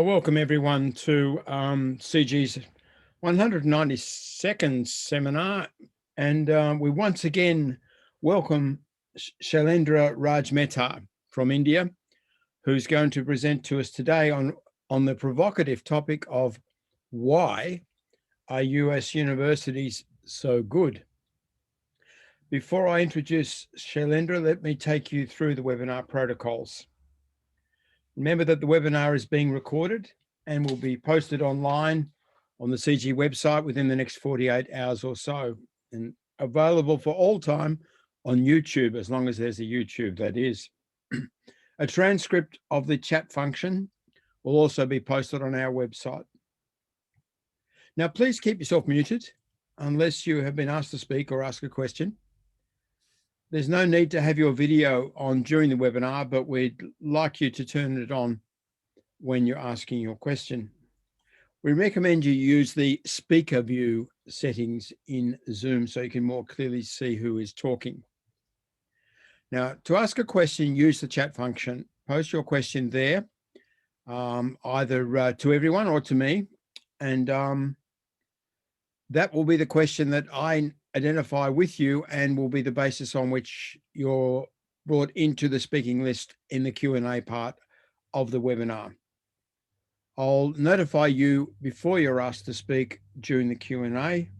Welcome everyone to CG's 192nd seminar, and we once again welcome Shailendra Mehta from India, who's going to present to us today on the provocative topic of why are US universities so good? Before I introduce Shailendra, let me take you through the webinar protocols. Remember that the webinar is being recorded and will be posted online on the CG website within the next 48 hours or so, and available for all time on YouTube, as long as there's a YouTube, that is. A transcript of the chat function will also be posted on our website. Now, please keep yourself muted unless you have been asked to speak or ask a question. There's no need to have your video on during the webinar, but we'd like you to turn it on when you're asking your question. We recommend you use the speaker view settings in Zoom so you can more clearly see who is talking. Now, to ask a question, use the chat function. Post your question there, either to everyone or to me, and that will be the question that I identify with you and will be the basis on which you're brought into the speaking list in the Q&A part of the webinar. I'll notify you before you're asked to speak during the Q&A.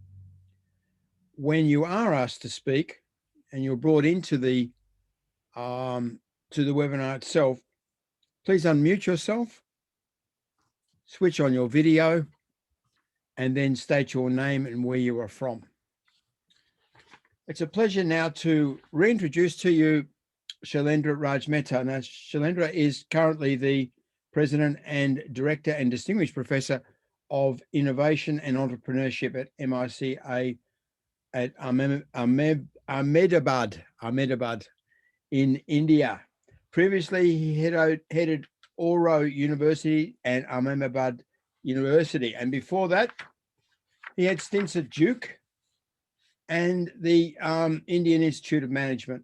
When you are asked to speak and you're brought into the webinar itself, please unmute yourself, switch on your video, and then state your name and where you are from. It's a pleasure now to reintroduce to you Shailendra Mehta. Now, Shailendra is currently the President and Director and Distinguished Professor of Innovation and Entrepreneurship at MICA at Ahmedabad in India. Previously, he headed Oro University and Ahmedabad University. And before that, he had stints at Duke and the Indian Institute of Management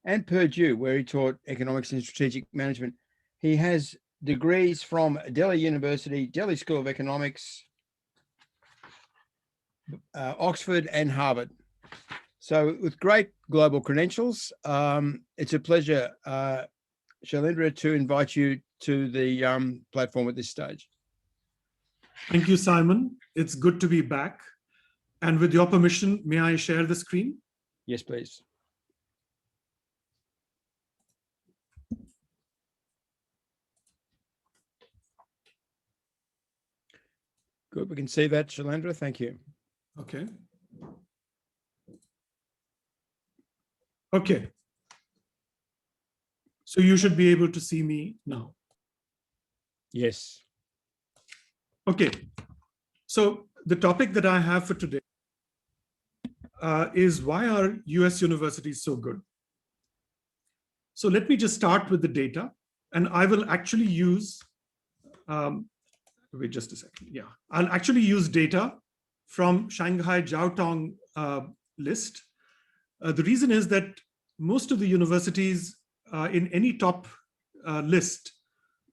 and Purdue, where he taught economics and strategic management. He has degrees from Delhi University, Delhi School of Economics, Oxford and Harvard. So with great global credentials, it's a pleasure, Shailendra, to invite you to the platform at this stage. Thank you, Simon. It's good to be back. And with your permission, may I share the screen? Yes, please. Good, we can see that, Shailendra, thank you. Okay. Okay. So you should be able to see me now. Yes. Okay. So the topic that I have for today is why are US universities so good? So let me just start with the data, and I will actually use, wait just a second. Yeah, I'll actually use data from Shanghai Jiao Tong list. The reason is that most of the universities in any top list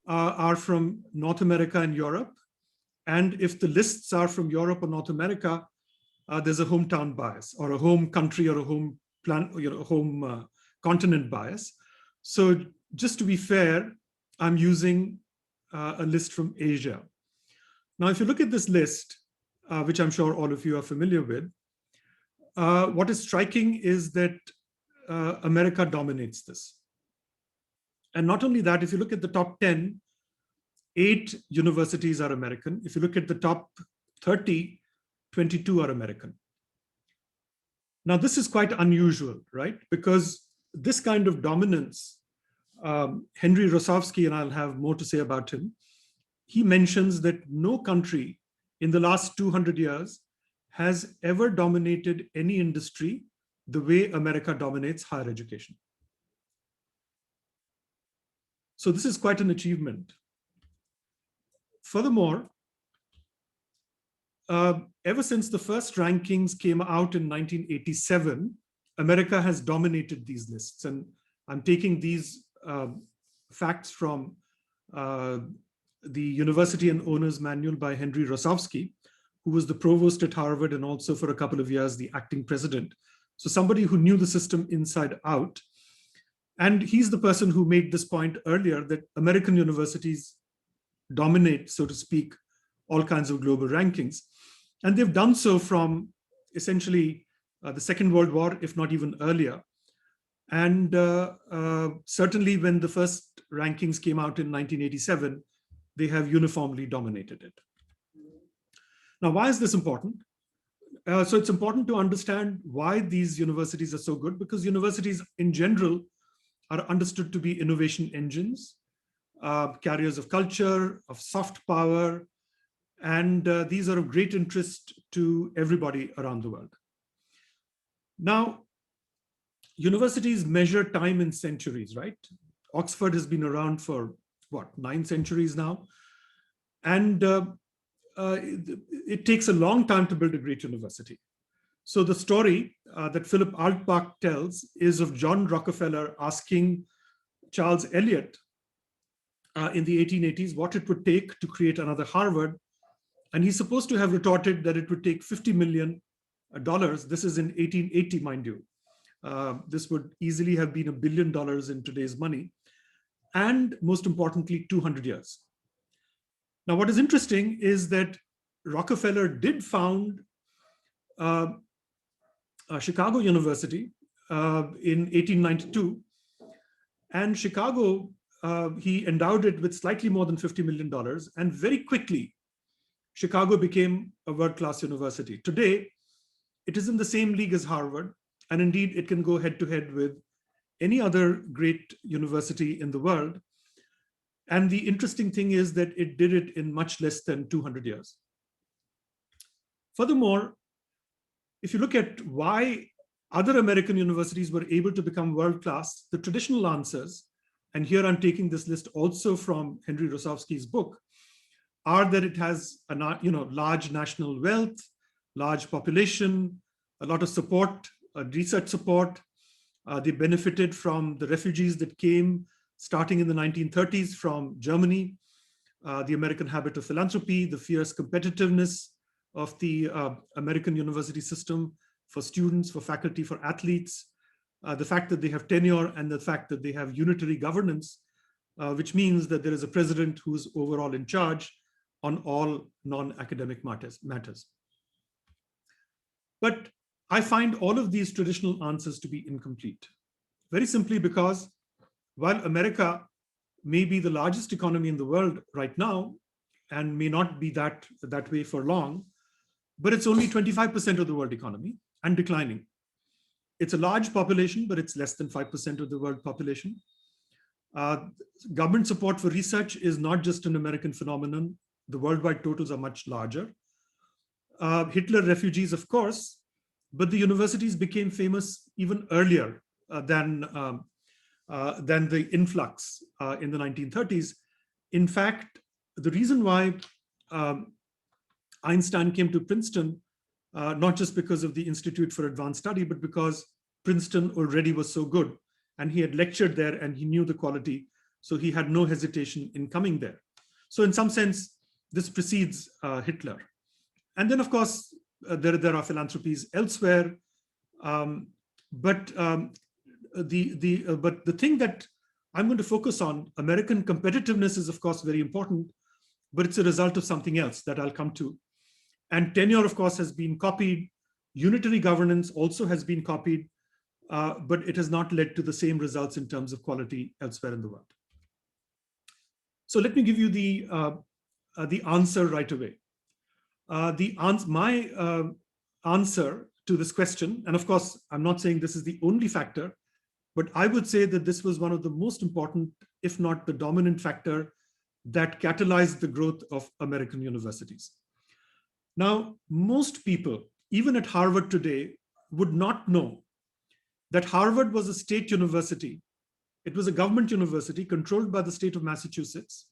are from North America and Europe. And if the lists are from Europe or North America, there's a hometown bias or a home country or a home continent bias. So just to be fair, I'm using a list from Asia. Now, if you look at this list, which I'm sure all of you are familiar with, what is striking is that America dominates this. And not only that, if you look at the top 10, 8 universities are American. If you look at the top 30, 22 are American. Now, this is quite unusual, right? Because this kind of dominance, Henry Rosowski, and I'll have more to say about him, he mentions that no country in the last 200 years has ever dominated any industry the way America dominates higher education. So this is quite an achievement. Furthermore, ever since the first rankings came out in 1987, America has dominated these lists. And I'm taking these facts from the University and Owners Manual by Henry Rosowski, who was the provost at Harvard and also for a couple of years the acting president. So somebody who knew the system inside out. And he's the person who made this point earlier that American universities dominate, so to speak, all kinds of global rankings. And they've done so from essentially the Second World War, if not even earlier. And certainly when the first rankings came out in 1987, they have uniformly dominated it. Now, why is this important? So it's important to understand why these universities are so good, because universities in general are understood to be innovation engines, carriers of culture, of soft power, and these are of great interest to everybody around the world. Now, universities measure time in centuries, right? Oxford has been around for, what, 9 centuries now? And it takes a long time to build a great university. So the story that Philip Altbach tells is of John Rockefeller asking Charles Eliot in the 1880s what it would take to create another Harvard. And he's supposed to have retorted that it would take $50 million. This is in 1880, mind you. This would easily have been $1 billion in today's money. And most importantly, 200 years. Now, what is interesting is that Rockefeller did found Chicago University in 1892. And Chicago, he endowed it with slightly more than $50 million. And very quickly, Chicago became a world-class university. Today, it is in the same league as Harvard. And indeed, it can go head-to-head with any other great university in the world. And the interesting thing is that it did it in much less than 200 years. Furthermore, if you look at why other American universities were able to become world-class, the traditional answers, and here I'm taking this list also from Henry Rosowski's book, are that it has a large national wealth, large population, a lot of support, research support. They benefited from the refugees that came starting in the 1930s from Germany, the American habit of philanthropy, the fierce competitiveness of the American university system for students, for faculty, for athletes, the fact that they have tenure and the fact that they have unitary governance, which means that there is a president who's overall in charge on all non-academic matters. But I find all of these traditional answers to be incomplete, very simply because while America may be the largest economy in the world right now and may not be that way for long, but it's only 25% of the world economy and declining. It's a large population, but it's less than 5% of the world population. Government support for research is not just an American phenomenon. The worldwide totals are much larger. Hitler refugees, of course, but the universities became famous even earlier than the influx in the 1930s. In fact, the reason why Einstein came to Princeton, not just because of the Institute for Advanced Study, but because Princeton already was so good and he had lectured there and he knew the quality. So he had no hesitation in coming there. So in some sense, this precedes Hitler. And then, of course, there are philanthropies elsewhere. But the thing that I'm going to focus on, American competitiveness is, of course, very important, but it's a result of something else that I'll come to. And tenure, of course, has been copied. Unitary governance also has been copied, but it has not led to the same results in terms of quality elsewhere in the world. So let me give you the answer right away. My answer to this question, and of course, I'm not saying this is the only factor, but I would say that this was one of the most important, if not the dominant factor that catalyzed the growth of American universities. Now, most people, even at Harvard today, would not know that Harvard was a state university. It was a government university controlled by the state of Massachusetts.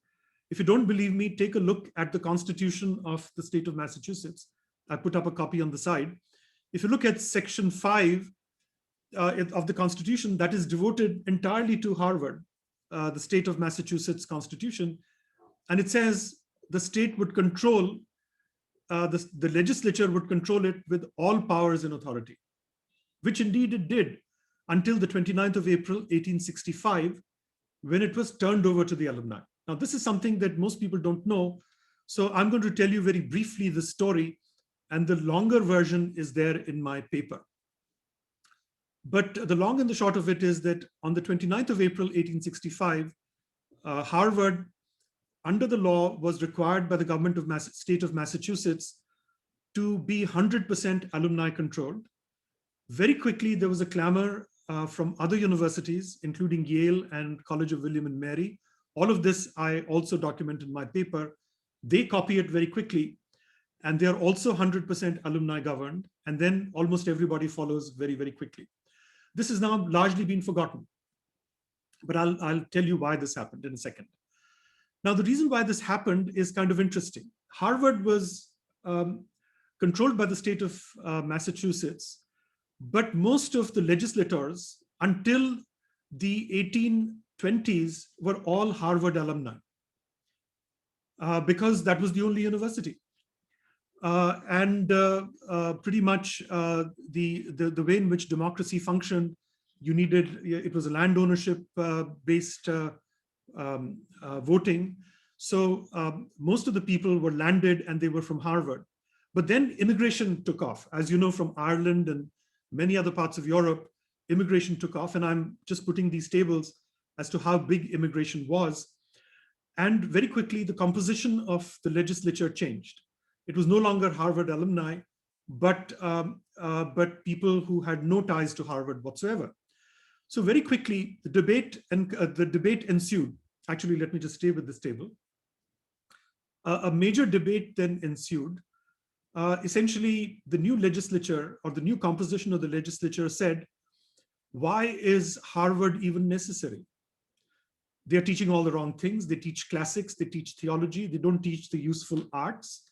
If you don't believe me, take a look at the Constitution of the state of Massachusetts. I put up a copy on the side. If you look at Section 5 of the Constitution, that is devoted entirely to Harvard, the state of Massachusetts Constitution. And it says the state would control, the legislature would control it with all powers and authority, which indeed it did until the 29th of April, 1865, when it was turned over to the alumni. Now, this is something that most people don't know. So I'm going to tell you very briefly the story, and the longer version is there in my paper. But the long and the short of it is that on the 29th of April, 1865, Harvard, under the law, was required by the government of state of Massachusetts to be 100% alumni controlled. Very quickly, there was a clamor from other universities, including Yale and College of William and Mary. All of this I also document in my paper. They copy it very quickly, and they are also 100% alumni governed. And then almost everybody follows very, very quickly. This has now largely been forgotten, but I'll tell you why this happened in a second. Now, the reason why this happened is kind of interesting. Harvard was controlled by the state of Massachusetts, but most of the legislators until the 1820s were all Harvard alumni because that was the only university. Pretty much the way in which democracy functioned, it was a land ownership based voting. So most of the people were landed and they were from Harvard. But then immigration took off. As you know, from Ireland and many other parts of Europe, immigration took off. And I'm just putting these tables as to how big immigration was. And very quickly, the composition of the legislature changed. It was no longer Harvard alumni, but people who had no ties to Harvard whatsoever. So very quickly, the debate ensued. Actually, let me just stay with this table. A major debate then ensued. Essentially, the new legislature or the new composition of the legislature said, why is Harvard even necessary? They're teaching all the wrong things. They teach classics, they teach theology, they don't teach the useful arts.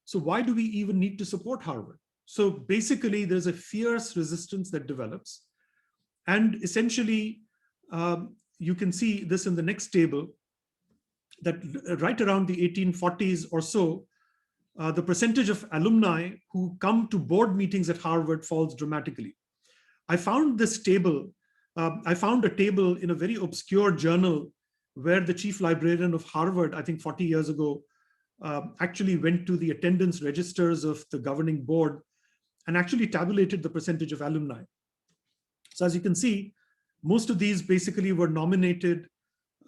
So why do we even need to support Harvard? So basically, there's a fierce resistance that develops. And essentially, you can see this in the next table, that right around the 1840s or so, the percentage of alumni who come to board meetings at Harvard falls dramatically. I found this table, I found a table in a very obscure journal where the chief librarian of Harvard, I think 40 years ago, actually went to the attendance registers of the governing board and actually tabulated the percentage of alumni. So as you can see, most of these basically were nominated.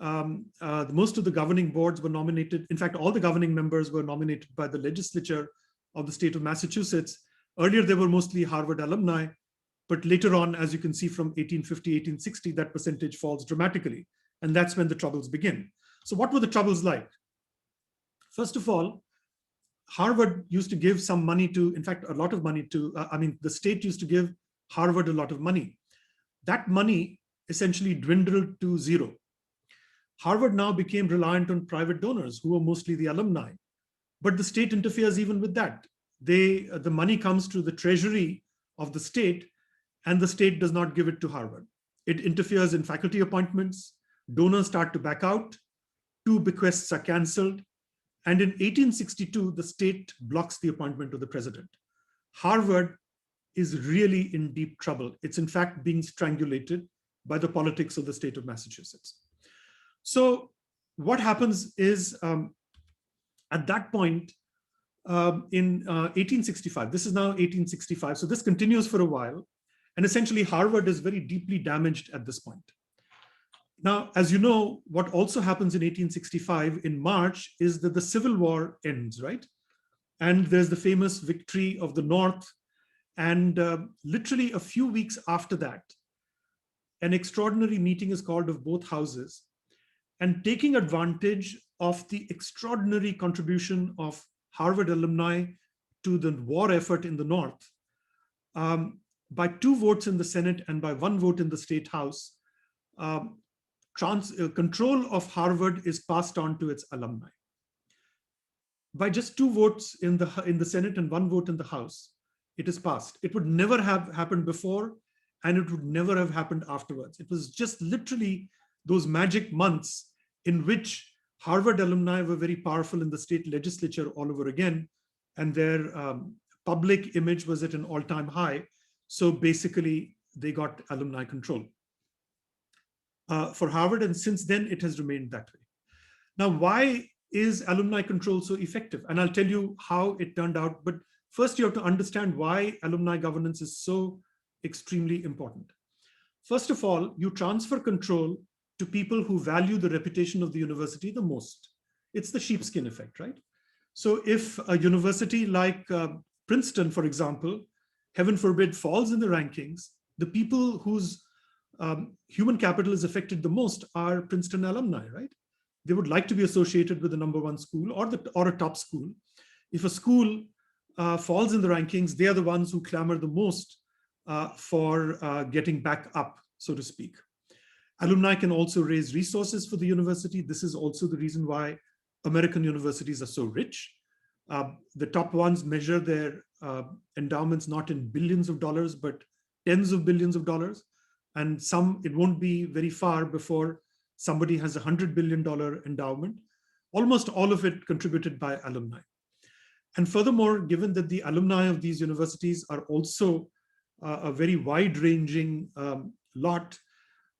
Most of the governing boards were nominated. In fact, all the governing members were nominated by the legislature of the state of Massachusetts. Earlier, they were mostly Harvard alumni, but later on, as you can see from 1850, 1860, that percentage falls dramatically. And that's when the troubles begin. So what were the troubles like? First of all, Harvard used to give some money to, in fact, a lot of money to, the state used to give Harvard a lot of money. That money essentially dwindled to zero. Harvard now became reliant on private donors who were mostly the alumni, but the state interferes even with that. The money comes to the treasury of the state, and the state does not give it to Harvard. It interferes in faculty appointments, donors start to back out, 2 bequests are canceled, and in 1862, the state blocks the appointment of the president. Harvard is really in deep trouble. It's in fact being strangulated by the politics of the state of Massachusetts. So what happens is at that point in 1865, this is now 1865, so this continues for a while, and essentially Harvard is very deeply damaged at this point. Now, as you know, what also happens in 1865 in March is that the Civil War ends, right? And there's the famous victory of the North. And literally a few weeks after that, an extraordinary meeting is called of both houses. And taking advantage of the extraordinary contribution of Harvard alumni to the war effort in the North, by 2 votes in the Senate and by 1 vote in the State House, control of Harvard is passed on to its alumni. By just 2 votes in the Senate and 1 vote in the House, it is passed. It would never have happened before, and it would never have happened afterwards. It was just literally those magic months in which Harvard alumni were very powerful in the state legislature all over again, and their public image was at an all-time high. So basically, they got alumni control for Harvard, and since then it has remained that way. Now, why is alumni control so effective? And I'll tell you how it turned out, but first you have to understand why alumni governance is so extremely important. First of all, you transfer control to people who value the reputation of the university the most. It's the sheepskin effect, right? So if a university like Princeton, for example, heaven forbid, falls in the rankings, the people whose human capital is affected the most are Princeton alumni, right? They would like to be associated with the #1 school or a top school. If a school falls in the rankings, they are the ones who clamor the most for getting back up, so to speak. Alumni can also raise resources for the university. This is also the reason why American universities are so rich. The top ones measure their endowments not in billions of dollars, but tens of billions of dollars. And it won't be very far before somebody has $100 billion endowment, almost all of it contributed by alumni. And furthermore, given that the alumni of these universities are also a very wide-ranging lot,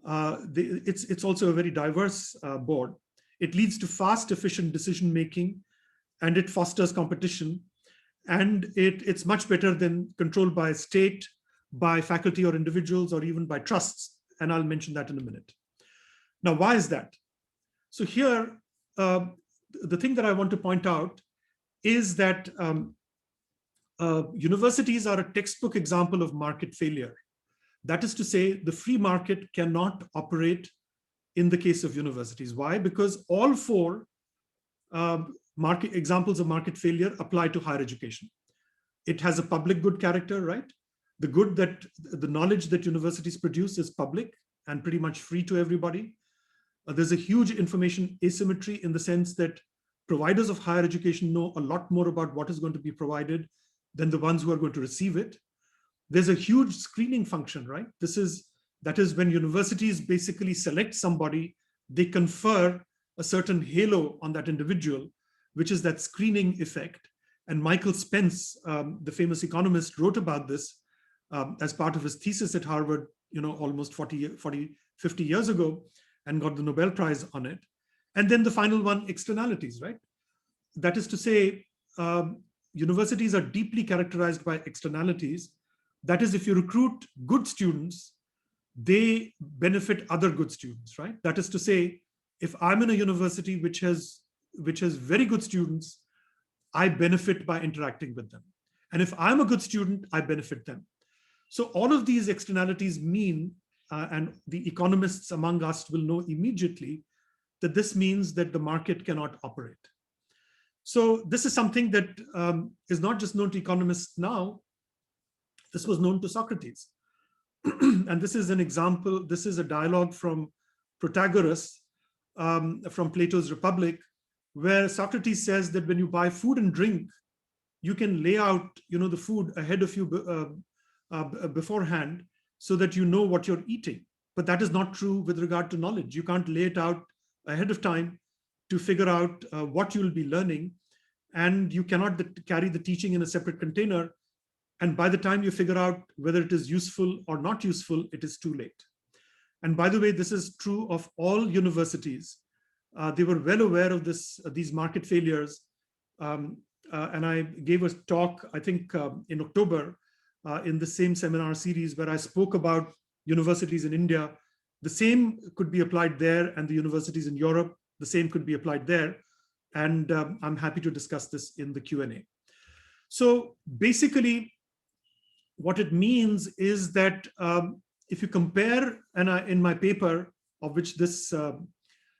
it's also a very diverse board. It leads to fast, efficient decision-making, and it fosters competition. And it's much better than controlled by state, by faculty or individuals, or even by trusts. And I'll mention that in a minute. Now, why is that? So here, the thing that I want to point out is that universities are a textbook example of market failure. That is to say, the free market cannot operate in the case of universities. Why? Because all four examples of market failure apply to higher education. It has a public good character, right? The knowledge that universities produce is public and pretty much free to everybody. There's a huge information asymmetry in the sense that providers of higher education know a lot more about what is going to be provided than the ones who are going to receive it. There's a huge screening function, right? That is when universities basically select somebody, they confer a certain halo on that individual, which is that screening effect. And Michael Spence, the famous economist, wrote about this as part of his thesis at Harvard, almost 50 years ago, and got the Nobel Prize on it. And then the final one, externalities, right? That is to say, universities are deeply characterized by externalities. That is, if you recruit good students, they benefit other good students, right? That is to say, if I'm in a university which has very good students, I benefit by interacting with them. And if I'm a good student, I benefit them. So all of these externalities mean, and the economists among us will know immediately, that this means that the market cannot operate. So this is something that is not just known to economists now. This was known to Socrates. And this is an example. This is a dialogue from Protagoras from Plato's Republic, where Socrates says that when you buy food and drink, you can lay out the food ahead of you beforehand so that you know what you're eating. But that is not true with regard to knowledge. You can't lay it out ahead of time to figure out what you'll be learning. And you cannot carry the teaching in a separate container. And by the time you figure out whether it is useful or not useful, it is too late. And by the way, this is true of all universities. They were well aware of these market failures. And I gave a talk, I think in October, in the same seminar series where I spoke about universities in India. The same could be applied there, and the universities in Europe, the same could be applied there. And I'm happy to discuss this in the Q&A. So basically, what it means is that if you compare, and in my paper, of which this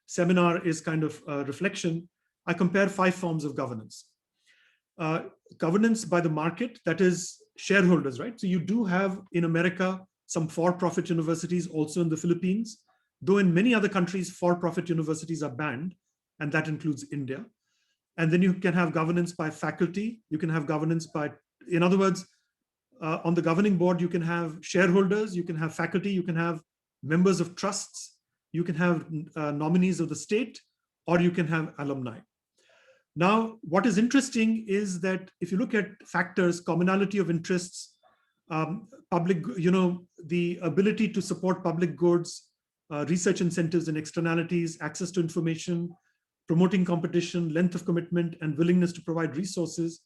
seminar is kind of a reflection, I compare 5 forms of governance. Governance by the market, that is shareholders, right? So you do have in America some for-profit universities, also in the Philippines, though in many other countries, for-profit universities are banned, and that includes India. And then you can have governance by faculty. You can have governance by, in other words, on the governing board, you can have shareholders, you can have faculty, you can have members of trusts, you can have nominees of the state, or you can have alumni. Now, what is interesting is that if you look at factors, commonality of interests, public, the ability to support public goods, research incentives and externalities, access to information, promoting competition, length of commitment, and willingness to provide resources,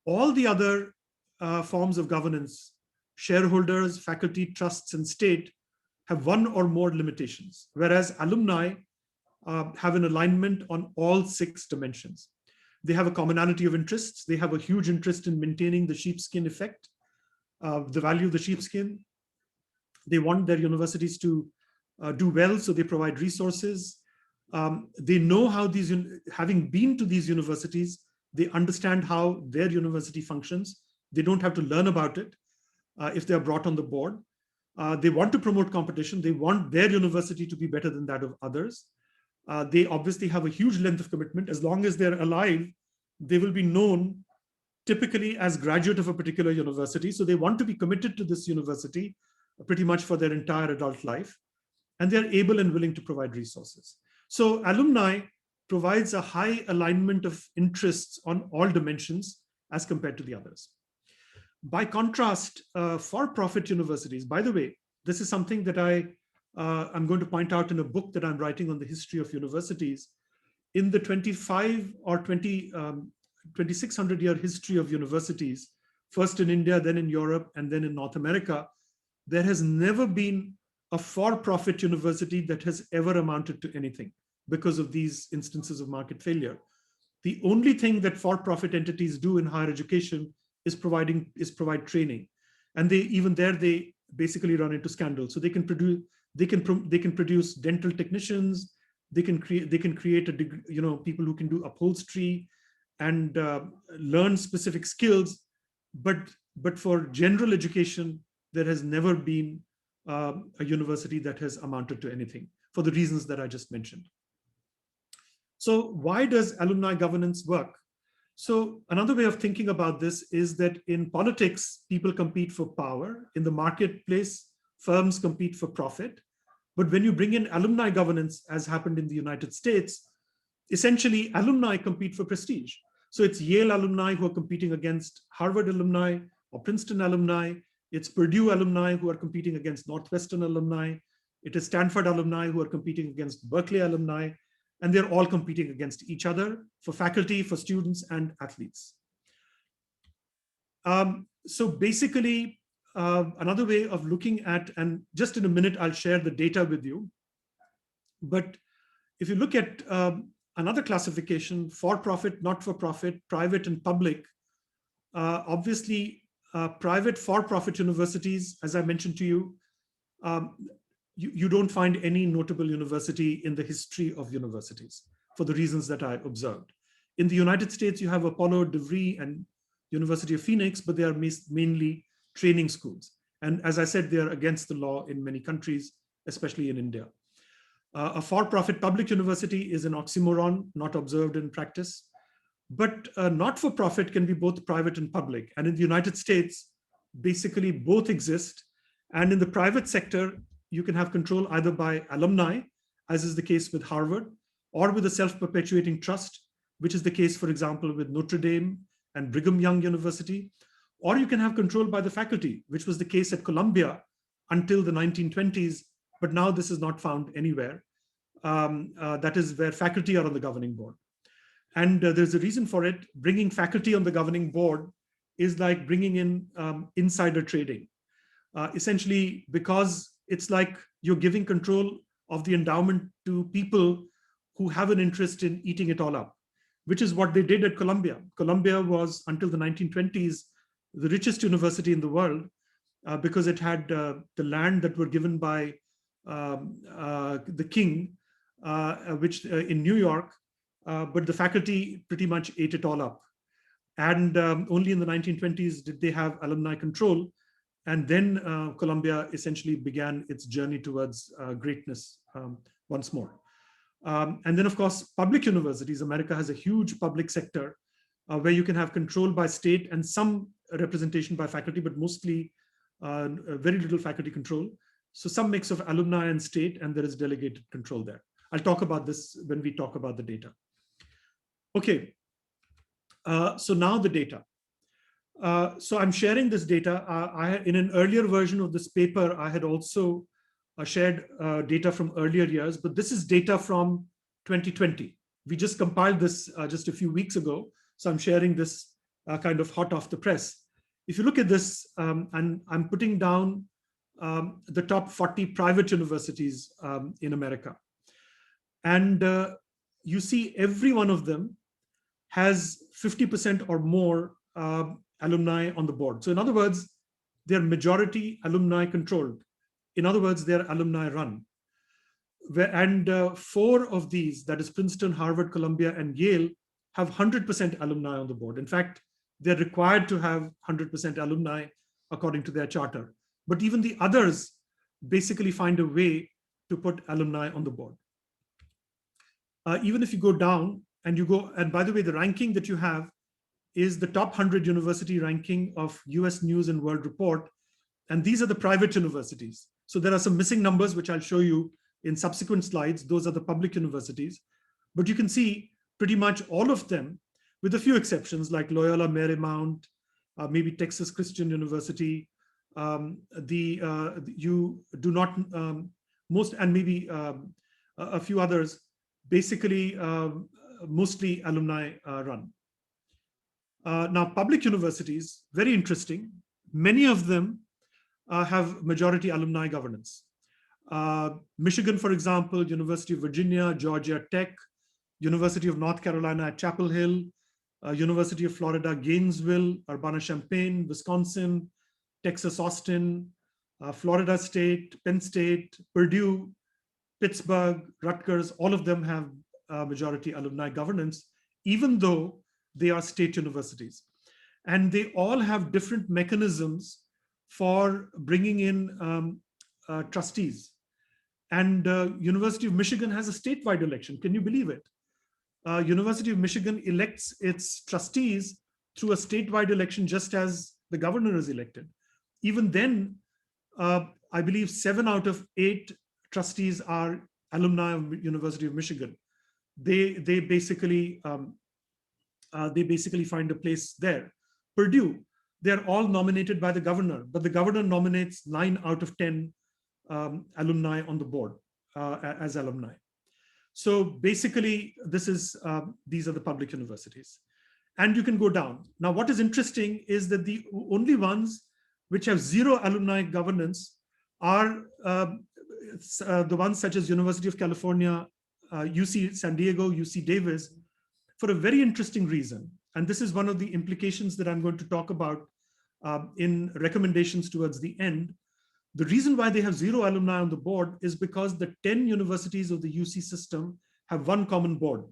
all the other forms of governance, shareholders, faculty, trusts, and state, have one or more limitations, whereas alumni have an alignment on all 6 dimensions. They have a commonality of interests. They have a huge interest in maintaining the sheepskin effect, the value of the sheepskin. They want their universities to do well, so they provide resources. They know how these, having been to these universities, they understand how their university functions. They don't have to learn about it if they are brought on the board. They want to promote competition. They want their university to be better than that of others. They obviously have a huge length of commitment. As long as they're alive, they will be known typically as graduate of a particular university. So they want to be committed to this university pretty much for their entire adult life. And they're able and willing to provide resources. So alumni provides a high alignment of interests on all dimensions as compared to the others. By contrast, for-profit universities, by the way, this is something that I'm going to point out in a book that I'm writing on the history of universities. In the 2600-year history of universities, first in India, then in Europe, and then in North America, there has never been a for-profit university that has ever amounted to anything because of these instances of market failure. The only thing that for-profit entities do in higher education is provide training, and they basically run into scandals. So they can produce dental technicians, they can create people who can do upholstery and learn specific skills, but for general education there has never been a university that has amounted to anything for the reasons that I just mentioned. So why does alumni governance work? So another way of thinking about this is that in politics, people compete for power. In the marketplace, firms compete for profit. But when you bring in alumni governance, as happened in the United States, essentially alumni compete for prestige. So it's Yale alumni who are competing against Harvard alumni or Princeton alumni. It's Purdue alumni who are competing against Northwestern alumni. It is Stanford alumni who are competing against Berkeley alumni. And they're all competing against each other for faculty, for students, and athletes. So basically, another way of looking at, and just in a minute, I'll share the data with you. But if you look at another classification, for-profit, not-for-profit, private, and public, obviously, private for-profit universities, as I mentioned to you, you don't find any notable university in the history of universities for the reasons that I observed. In the United States, you have Apollo, DeVry, and University of Phoenix, but they are mainly training schools. And as I said, they are against the law in many countries, especially in India. A for-profit public university is an oxymoron, not observed in practice. But not-for-profit can be both private and public. And in the United States, basically both exist. And in the private sector, you can have control either by alumni, as is the case with Harvard, or with a self-perpetuating trust, which is the case, for example, with Notre Dame and Brigham Young University, or you can have control by the faculty, which was the case at Columbia until the 1920s, but now this is not found anywhere. That is where faculty are on the governing board. And there's a reason for it. Bringing faculty on the governing board is like bringing in insider trading. Essentially, because it's like you're giving control of the endowment to people who have an interest in eating it all up, which is what they did at Columbia. Columbia was, until the 1920s, the richest university in the world because it had the land that were given by the king, which in New York, but the faculty pretty much ate it all up. And only in the 1920s did they have alumni control. And then Columbia essentially began its journey towards greatness once more. And then, of course, public universities. America has a huge public sector where you can have control by state and some representation by faculty, but mostly very little faculty control. So some mix of alumni and state, and there is delegated control there. I'll talk about this when we talk about the data. Okay, so now the data. So I'm sharing this data. In an earlier version of this paper, I had also shared data from earlier years, but this is data from 2020. We just compiled this just a few weeks ago. So I'm sharing this kind of hot off the press. If you look at this, and I'm putting down the top 40 private universities in America. And you see every one of them has 50% or more alumni on the board. So in other words, they're majority alumni controlled. In other words, they're alumni run. And 4 of these, that is Princeton, Harvard, Columbia, and Yale, have 100% alumni on the board. In fact, they're required to have 100% alumni according to their charter. But even the others basically find a way to put alumni on the board. Even if you go down and you go, and by the way, the ranking that you have is the top 100 university ranking of US News and World Report. And these are the private universities. So there are some missing numbers, which I'll show you in subsequent slides. Those are the public universities. But you can see pretty much all of them, with a few exceptions like Loyola Marymount, maybe Texas Christian University. You do not, most, and maybe a few others, basically mostly alumni run. Now, public universities, very interesting. Many of them have majority alumni governance. Michigan, for example, University of Virginia, Georgia Tech, University of North Carolina at Chapel Hill, University of Florida, Gainesville, Urbana-Champaign, Wisconsin, Texas Austin, Florida State, Penn State, Purdue, Pittsburgh, Rutgers, all of them have majority alumni governance, even though they are state universities. And they all have different mechanisms for bringing in trustees. And University of Michigan has a statewide election. Can you believe it? University of Michigan elects its trustees through a statewide election, just as the governor is elected. Even then, I believe 7 out of 8 trustees are alumni of University of Michigan. They basically find a place there. Purdue, they're all nominated by the governor, but the governor nominates 9 out of 10 alumni on the board as alumni. So basically, these are the public universities. And you can go down. Now, what is interesting is that the only ones which have 0 alumni governance are the ones such as University of California, UC San Diego, UC Davis, for a very interesting reason. And this is one of the implications that I'm going to talk about in recommendations towards the end. The reason why they have 0 alumni on the board is because the 10 universities of the UC system have one common board.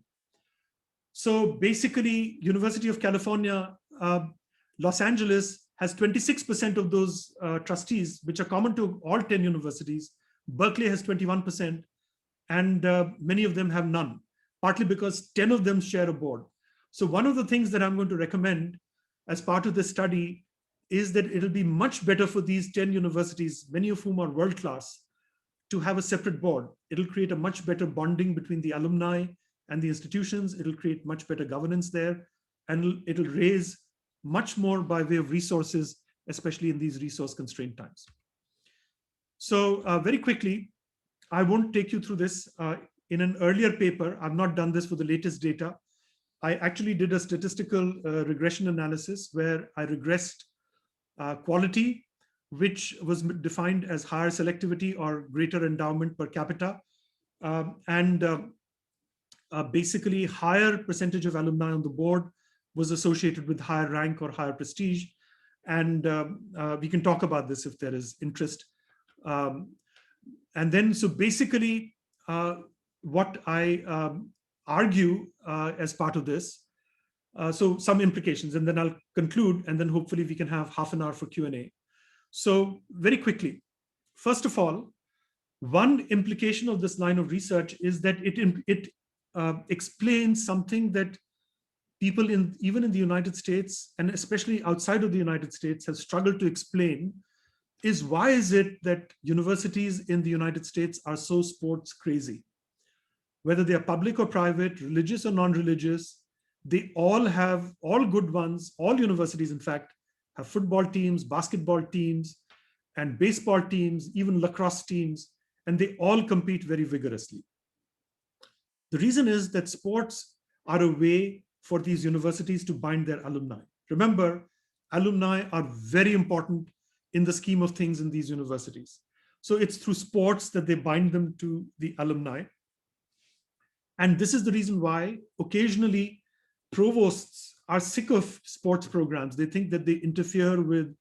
So basically, University of California, Los Angeles has 26% of those trustees, which are common to all 10 universities. Berkeley has 21%, and many of them have none, partly because 10 of them share a board. So one of the things that I'm going to recommend as part of this study is that it'll be much better for these 10 universities, many of whom are world-class, to have a separate board. It'll create a much better bonding between the alumni and the institutions. It'll create much better governance there, and it'll raise much more by way of resources, especially in these resource-constrained times. So very quickly, I won't take you through this. In an earlier paper, I've not done this for the latest data. I actually did a statistical regression analysis where I regressed quality, which was defined as higher selectivity or greater endowment per capita, and basically higher percentage of alumni on the board was associated with higher rank or higher prestige. And we can talk about this if there is interest. And then, so basically, what I argue as part of this, so some implications, and then I'll conclude, and then hopefully we can have half an hour for Q&A. So very quickly, first of all, one implication of this line of research is that it explains something that people even in the United States, and especially outside of the United States, have struggled to explain, is why is it that universities in the United States are so sports crazy? whether they are public or private, religious or non-religious, they all have, all good ones, all universities, in fact, have football teams, basketball teams, and baseball teams, even lacrosse teams, and they all compete very vigorously. The reason is that sports are a way for these universities to bind their alumni. Remember, alumni are very important in the scheme of things in these universities. So it's through sports that they bind them to the alumni. And this is the reason why occasionally provosts are sick of sports programs. They think that they interfere with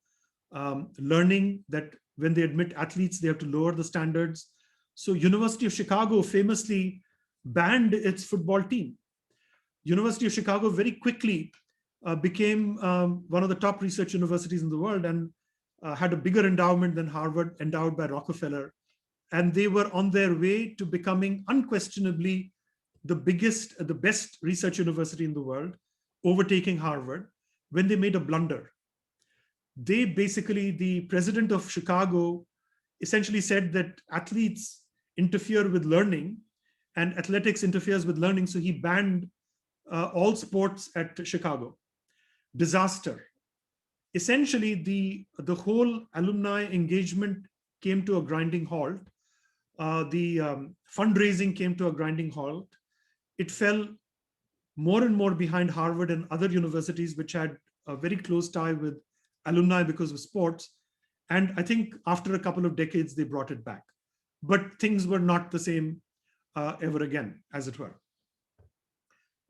learning, that when they admit athletes, they have to lower the standards. So University of Chicago famously banned its football team. University of Chicago very quickly became one of the top research universities in the world and had a bigger endowment than Harvard, endowed by Rockefeller. And they were on their way to becoming unquestionably the biggest, the best research university in the world, overtaking Harvard, when they made a blunder. They basically, the president of Chicago essentially said that athletes interfere with learning and athletics interferes with learning. So he banned all sports at Chicago. Disaster. Essentially, the whole alumni engagement came to a grinding halt. The fundraising came to a grinding halt. It fell more and more behind Harvard and other universities, which had a very close tie with alumni because of sports. And I think after a couple of decades, they brought it back. But things were not the same ever again, as it were.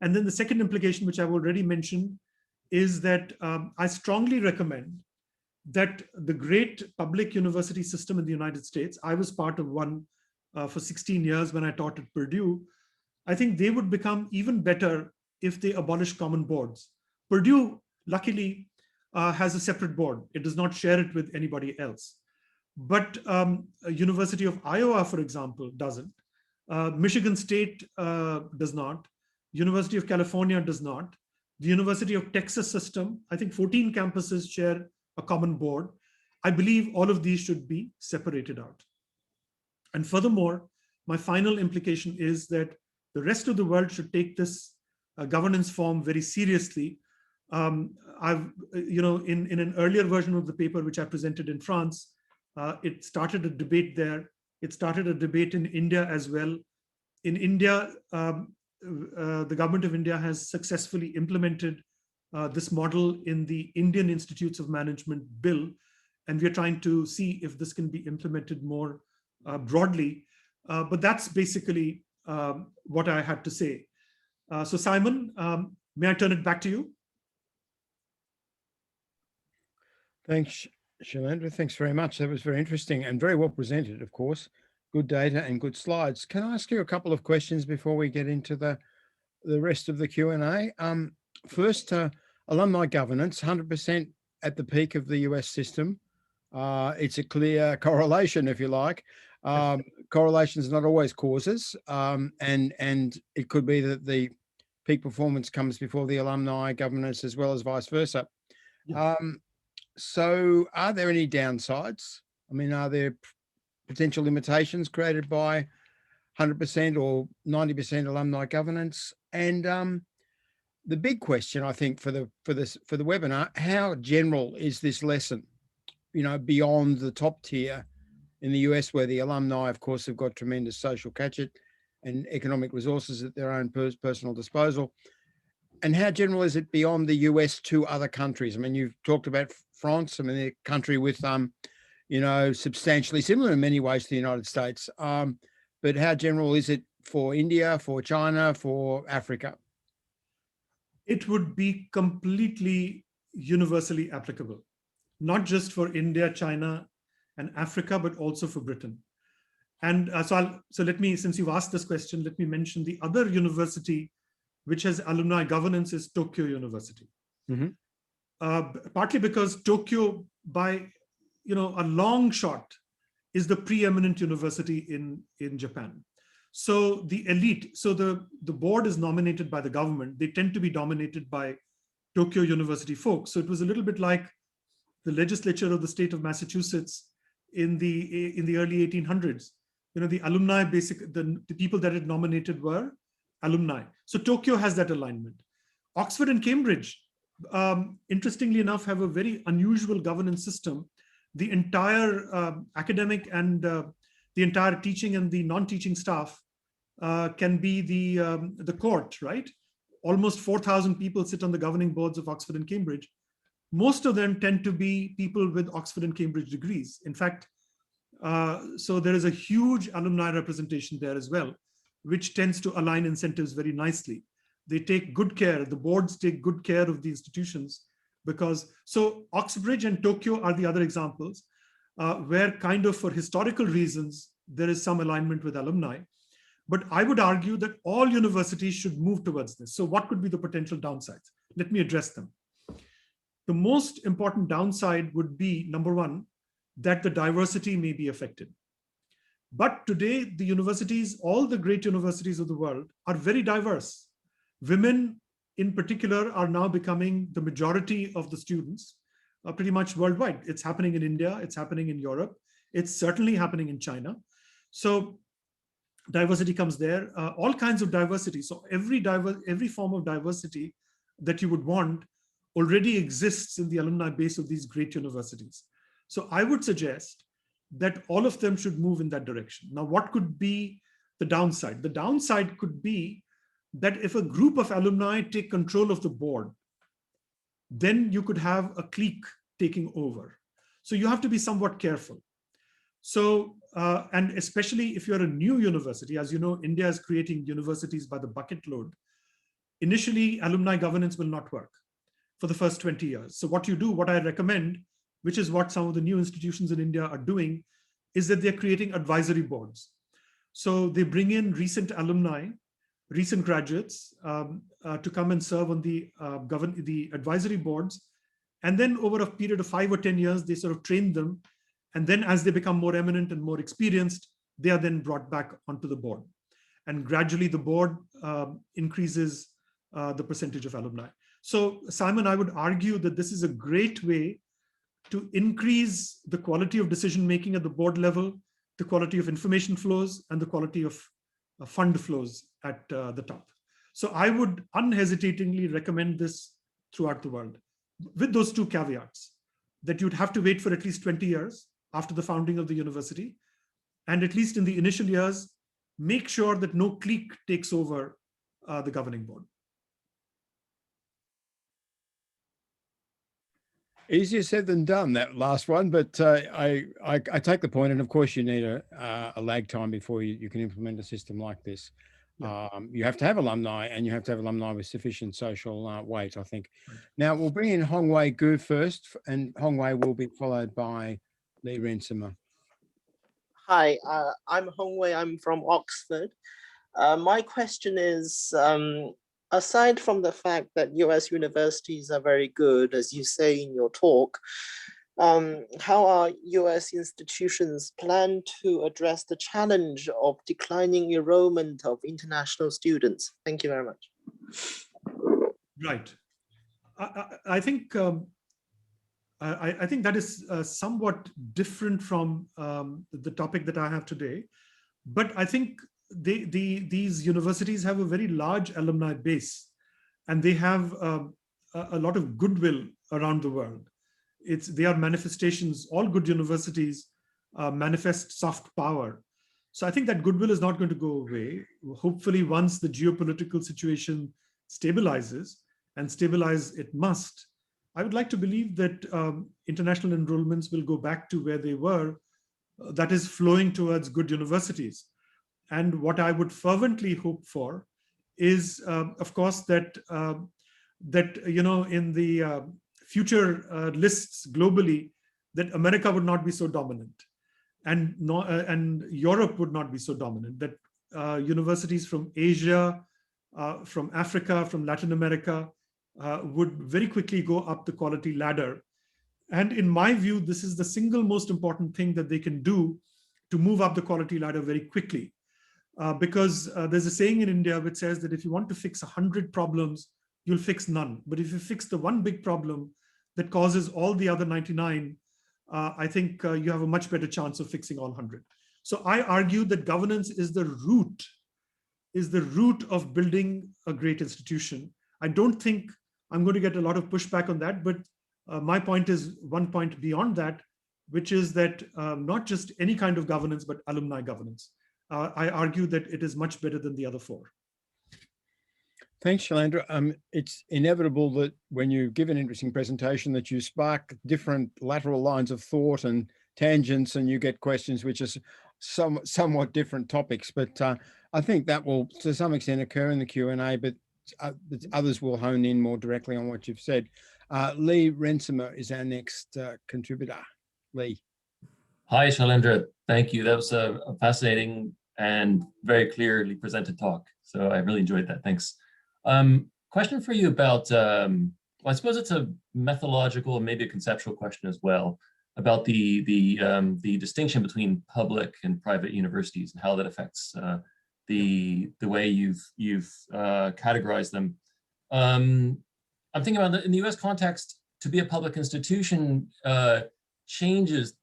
And then the second implication, which I've already mentioned, is that I strongly recommend that the great public university system in the United States, I was part of one for 16 years when I taught at Purdue, I think they would become even better if they abolish common boards. Purdue, luckily, has a separate board. It does not share it with anybody else. But University of Iowa, for example, doesn't. Michigan State does not. University of California does not. The University of Texas system, I think 14 campuses share a common board. I believe all of these should be separated out. And furthermore, my final implication is that the rest of the world should take this governance form very seriously. I've, in an earlier version of the paper, which I presented in France, it started a debate there. It started a debate in India as well. In India, the government of India has successfully implemented this model in the Indian Institutes of Management bill. And we're trying to see if this can be implemented more broadly. But that's basically what I had to say. So Simon, may I turn it back to you? Thanks, Shailendra. Thanks very much. That was very interesting and very well presented, of course. Good data and good slides. Can I ask you a couple of questions before we get into the rest of the Q&A? First, alumni governance, 100% at the peak of the US system. It's a clear correlation, if you like. Correlation is not always causes, and it could be that the peak performance comes before the alumni governance as well as vice versa. Yes. So are there any downsides? I mean, are there potential limitations created by 100% or 90% alumni governance? And the big question, I think, for the webinar, how general is this lesson, beyond the top tier in the US, where the alumni, of course, have got tremendous social catch-it and economic resources at their own personal disposal? And how general is it beyond the US to other countries? I mean, you've talked about France. I mean, a country with, substantially similar in many ways to the United States. But how general is it for India, for China, for Africa? It would be completely universally applicable, not just for India, China, and Africa, but also for Britain. And so let me, since you've asked this question, let me mention the other university which has alumni governance is Tokyo University. Mm-hmm. Partly because Tokyo, by a long shot, is the preeminent university in Japan. So the elite, so the board is nominated by the government. They tend to be dominated by Tokyo University folks. So it was a little bit like the legislature of the state of Massachusetts in the early 1800s, the alumni, the people that it nominated were alumni. So Tokyo has that alignment. Oxford and Cambridge, interestingly enough, have a very unusual governance system. The entire academic and the entire teaching and the non-teaching staff can be the court, right? Almost 4,000 people sit on the governing boards of Oxford and Cambridge. Most of them tend to be people with Oxford and Cambridge degrees. In fact, so there is a huge alumni representation there as well, which tends to align incentives very nicely. They take good care, the boards take good care of the institutions, because, so Oxbridge and Tokyo are the other examples where kind of for historical reasons, there is some alignment with alumni. But I would argue that all universities should move towards this. So what could be the potential downsides? Let me address them. The most important downside would be, number one, that the diversity may be affected. But today, the universities, all the great universities of the world are very diverse. Women in particular are now becoming the majority of the students pretty much worldwide. It's happening in India, it's happening in Europe, it's certainly happening in China. So diversity comes there, all kinds of diversity. So every form of diversity that you would want already exists in the alumni base of these great universities. So I would suggest that all of them should move in that direction. Now, what could be the downside? The downside could be that if a group of alumni take control of the board, then you could have a clique taking over. So you have to be somewhat careful. So, and especially if you're a new university, as you know, India is creating universities by the bucket load. Initially, alumni governance will not work for the first 20 years. So what you do, what I recommend, which is what some of the new institutions in India are doing, is that they're creating advisory boards. So they bring in recent alumni, recent graduates to come and serve on the advisory boards. And then over a period of 5 or 10 years, they sort of train them. And then as they become more eminent and more experienced, they are then brought back onto the board. And gradually the board increases the percentage of alumni. So Simon, I would argue that this is a great way to increase the quality of decision-making at the board level, the quality of information flows, and the quality of fund flows at the top. So I would unhesitatingly recommend this throughout the world, with those two caveats, that you'd have to wait for at least 20 years after the founding of the university. And at least in the initial years, make sure that no clique takes over the governing board. Easier said than done, that last one, but I take the point. And of course, you need a lag time before you can implement a system like this. Yeah. You have to have alumni, and you have to have alumni with sufficient social weight, I think. Right. Now, we'll bring in Hongwei Gu first, and Hongwei will be followed by Lee Rensimer. Hi, I'm Hongwei. I'm from Oxford. My question is, aside from the fact that US universities are very good, as you say in your talk, how are US institutions plan to address the challenge of declining enrollment of international students? Thank you very much. Right. I think I think that is somewhat different from the topic that I have today, but I think these universities have a very large alumni base, and they have a lot of goodwill around the world. They are manifestations. All good universities manifest soft power. So I think that goodwill is not going to go away. Hopefully, once the geopolitical situation stabilizes, and stabilize it must, I would like to believe that international enrollments will go back to where they were, that is flowing towards good universities. And what I would fervently hope for is, of course, that in the future lists globally, that America would not be so dominant, and Europe would not be so dominant. That universities from Asia, from Africa, from Latin America would very quickly go up the quality ladder. And in my view, this is the single most important thing that they can do to move up the quality ladder very quickly. Because there's a saying in India which says that if you want to fix 100 problems, you'll fix none. But if you fix the one big problem that causes all the other 99, I think you have a much better chance of fixing all 100. So I argue that governance is the root of building a great institution. I don't think I'm going to get a lot of pushback on that, but my point is one point beyond that, which is that not just any kind of governance, but alumni governance. I argue that it is much better than the other four. Thanks, Shailendra. It's inevitable that when you give an interesting presentation that you spark different lateral lines of thought and tangents, and you get questions which are somewhat different topics. But I think that will, to some extent, occur in the Q&A, but others will hone in more directly on what you've said. Lee Rensimer is our next contributor. Lee. Hi, Shailendra. Thank you. That was a fascinating and very clearly presented talk. So I really enjoyed that. Thanks. Question for you about, well, I suppose it's a methodological and maybe a conceptual question as well, about the distinction between public and private universities and how that affects the way you've categorized them. I'm thinking about in the US context, to be a public institution changes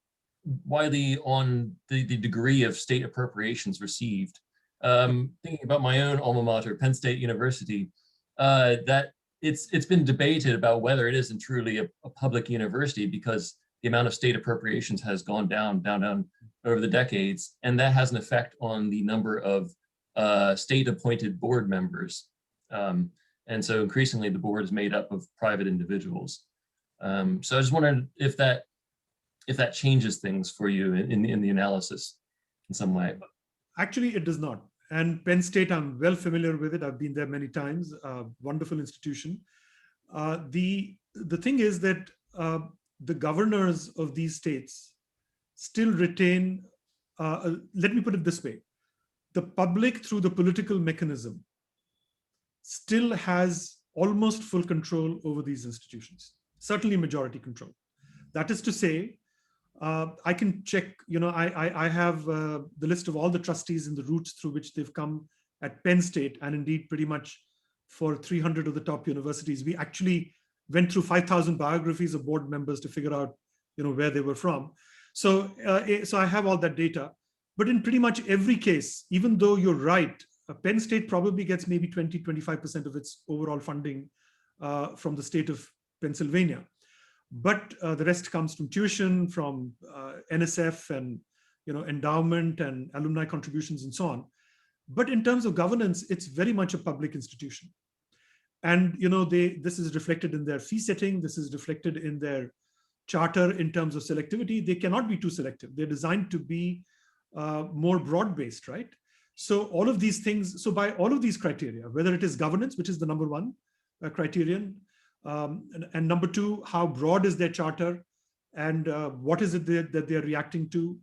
widely on the degree of state appropriations received. Thinking about my own alma mater, Penn State University, that it's been debated about whether it isn't truly a public university, because the amount of state appropriations has gone down over the decades, and that has an effect on the number of state-appointed board members. And so increasingly the board is made up of private individuals. So I just wondered if that changes things for you in the analysis in some way. Actually, it does not. And Penn State, I'm well familiar with it. I've been there many times. Wonderful institution. The thing is that the governors of these states still retain, let me put it this way, the public through the political mechanism still has almost full control over these institutions, certainly majority control. That is to say, I can check, I have the list of all the trustees and the routes through which they've come at Penn State, and indeed pretty much for 300 of the top universities. We actually went through 5,000 biographies of board members to figure out, where they were from. So I have all that data. But in pretty much every case, even though you're right, Penn State probably gets maybe 20-25% of its overall funding from the state of Pennsylvania. But the rest comes from tuition, from NSF and endowment and alumni contributions and so on. But in terms of governance, it's very much a public institution. And this is reflected in their fee setting. This is reflected in their charter in terms of selectivity. They cannot be too selective. They're designed to be more broad-based, right? So all of these things, so by all of these criteria, whether it is governance, which is the number one criterion, and number two, how broad is their charter, and what is it that they're reacting to,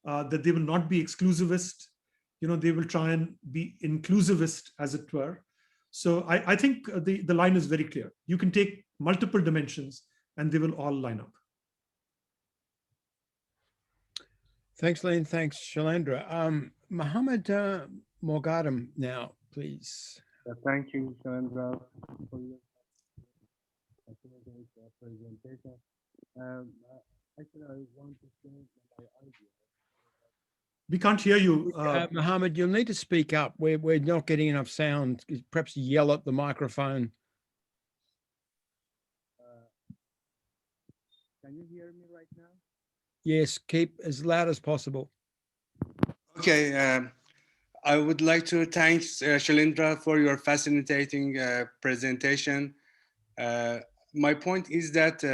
that they will not be exclusivist, they will try and be inclusivist, as it were. So I think the line is very clear. You can take multiple dimensions and they will all line up. Thanks, Lee, and thanks, Shailendra. Mohammed Morgadam now, please. Thank you, Shailendra, for your presentation. Actually, I want to change my idea. We can't hear you. Mohammed, you'll need to speak up. We're not getting enough sound. Perhaps yell at the microphone. Can you hear me right now? Yes, keep as loud as possible. Okay. I would like to thank Shailendra for your fascinating presentation. My point is that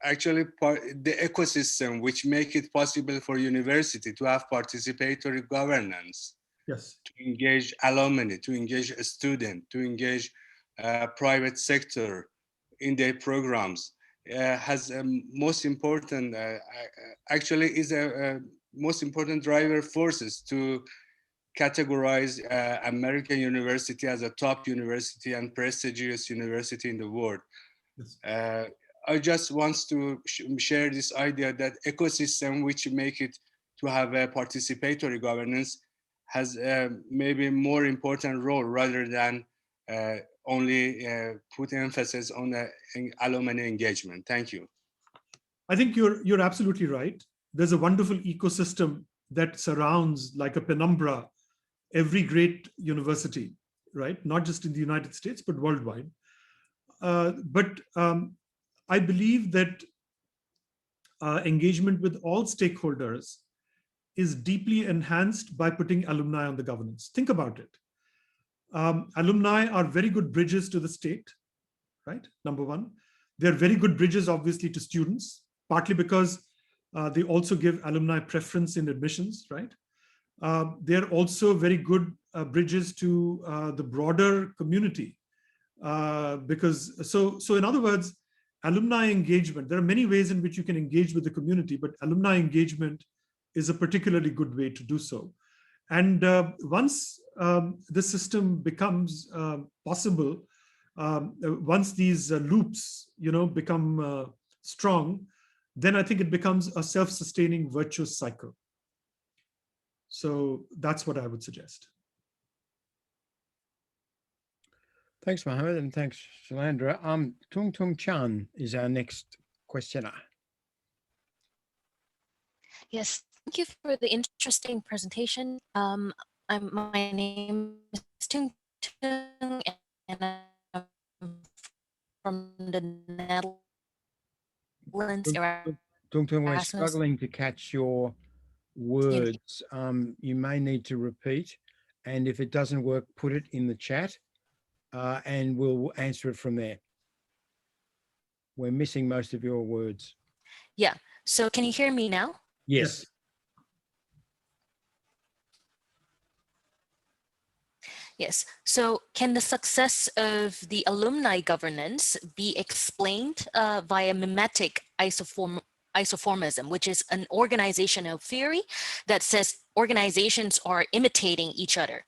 actually the ecosystem which make it possible for university to have participatory governance, yes, to engage alumni, to engage a student, to engage private sector in their programs, has a most important, actually is a most important driver forces to categorize American university as a top university and prestigious university in the world. Yes. I just want to share this idea that ecosystem which make it to have a participatory governance has maybe more important role rather than only put emphasis on the alumni engagement. Thank you. I think you're absolutely right. There's a wonderful ecosystem that surrounds, like a penumbra, every great university, right? Not just in the United States, but worldwide. But I believe that engagement with all stakeholders is deeply enhanced by putting alumni on the governance. Think about it. Alumni are very good bridges to the state, right? Number one. They're very good bridges, obviously, to students, partly because they also give alumni preference in admissions, right? They're also very good bridges to the broader community. So in other words, alumni engagement, there are many ways in which you can engage with the community, but alumni engagement is a particularly good way to do so. And once the system becomes possible, once these loops, become strong, then I think it becomes a self-sustaining virtuous cycle. So that's what I would suggest. Thanks, Mohammed, and thanks, Shailendra. Tung Chan is our next questioner. Yes, thank you for the interesting presentation. My name is Tung Tung, and I'm from the Netherlands. Tung, we're struggling to catch your words. You may need to repeat, and if it doesn't work, put it in the chat, and we'll answer it from there. We're missing most of your words. Yeah, so can you hear me now? Yes. Yes. So can the success of the alumni governance be explained via mimetic isoformism, which is an organizational theory that says organizations are imitating each other?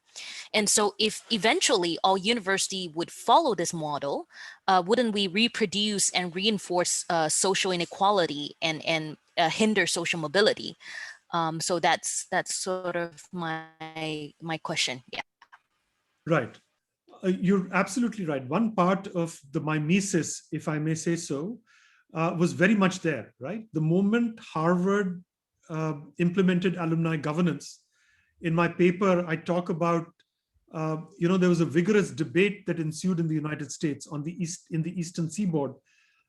And so if eventually all university would follow this model, wouldn't we reproduce and reinforce social inequality and hinder social mobility? So that's sort of my question. Yeah. Right. You're absolutely right. One part of the mimesis, if I may say so, was very much there, right? The moment Harvard implemented alumni governance, in my paper, I talk about, there was a vigorous debate that ensued in the United States in the Eastern Seaboard.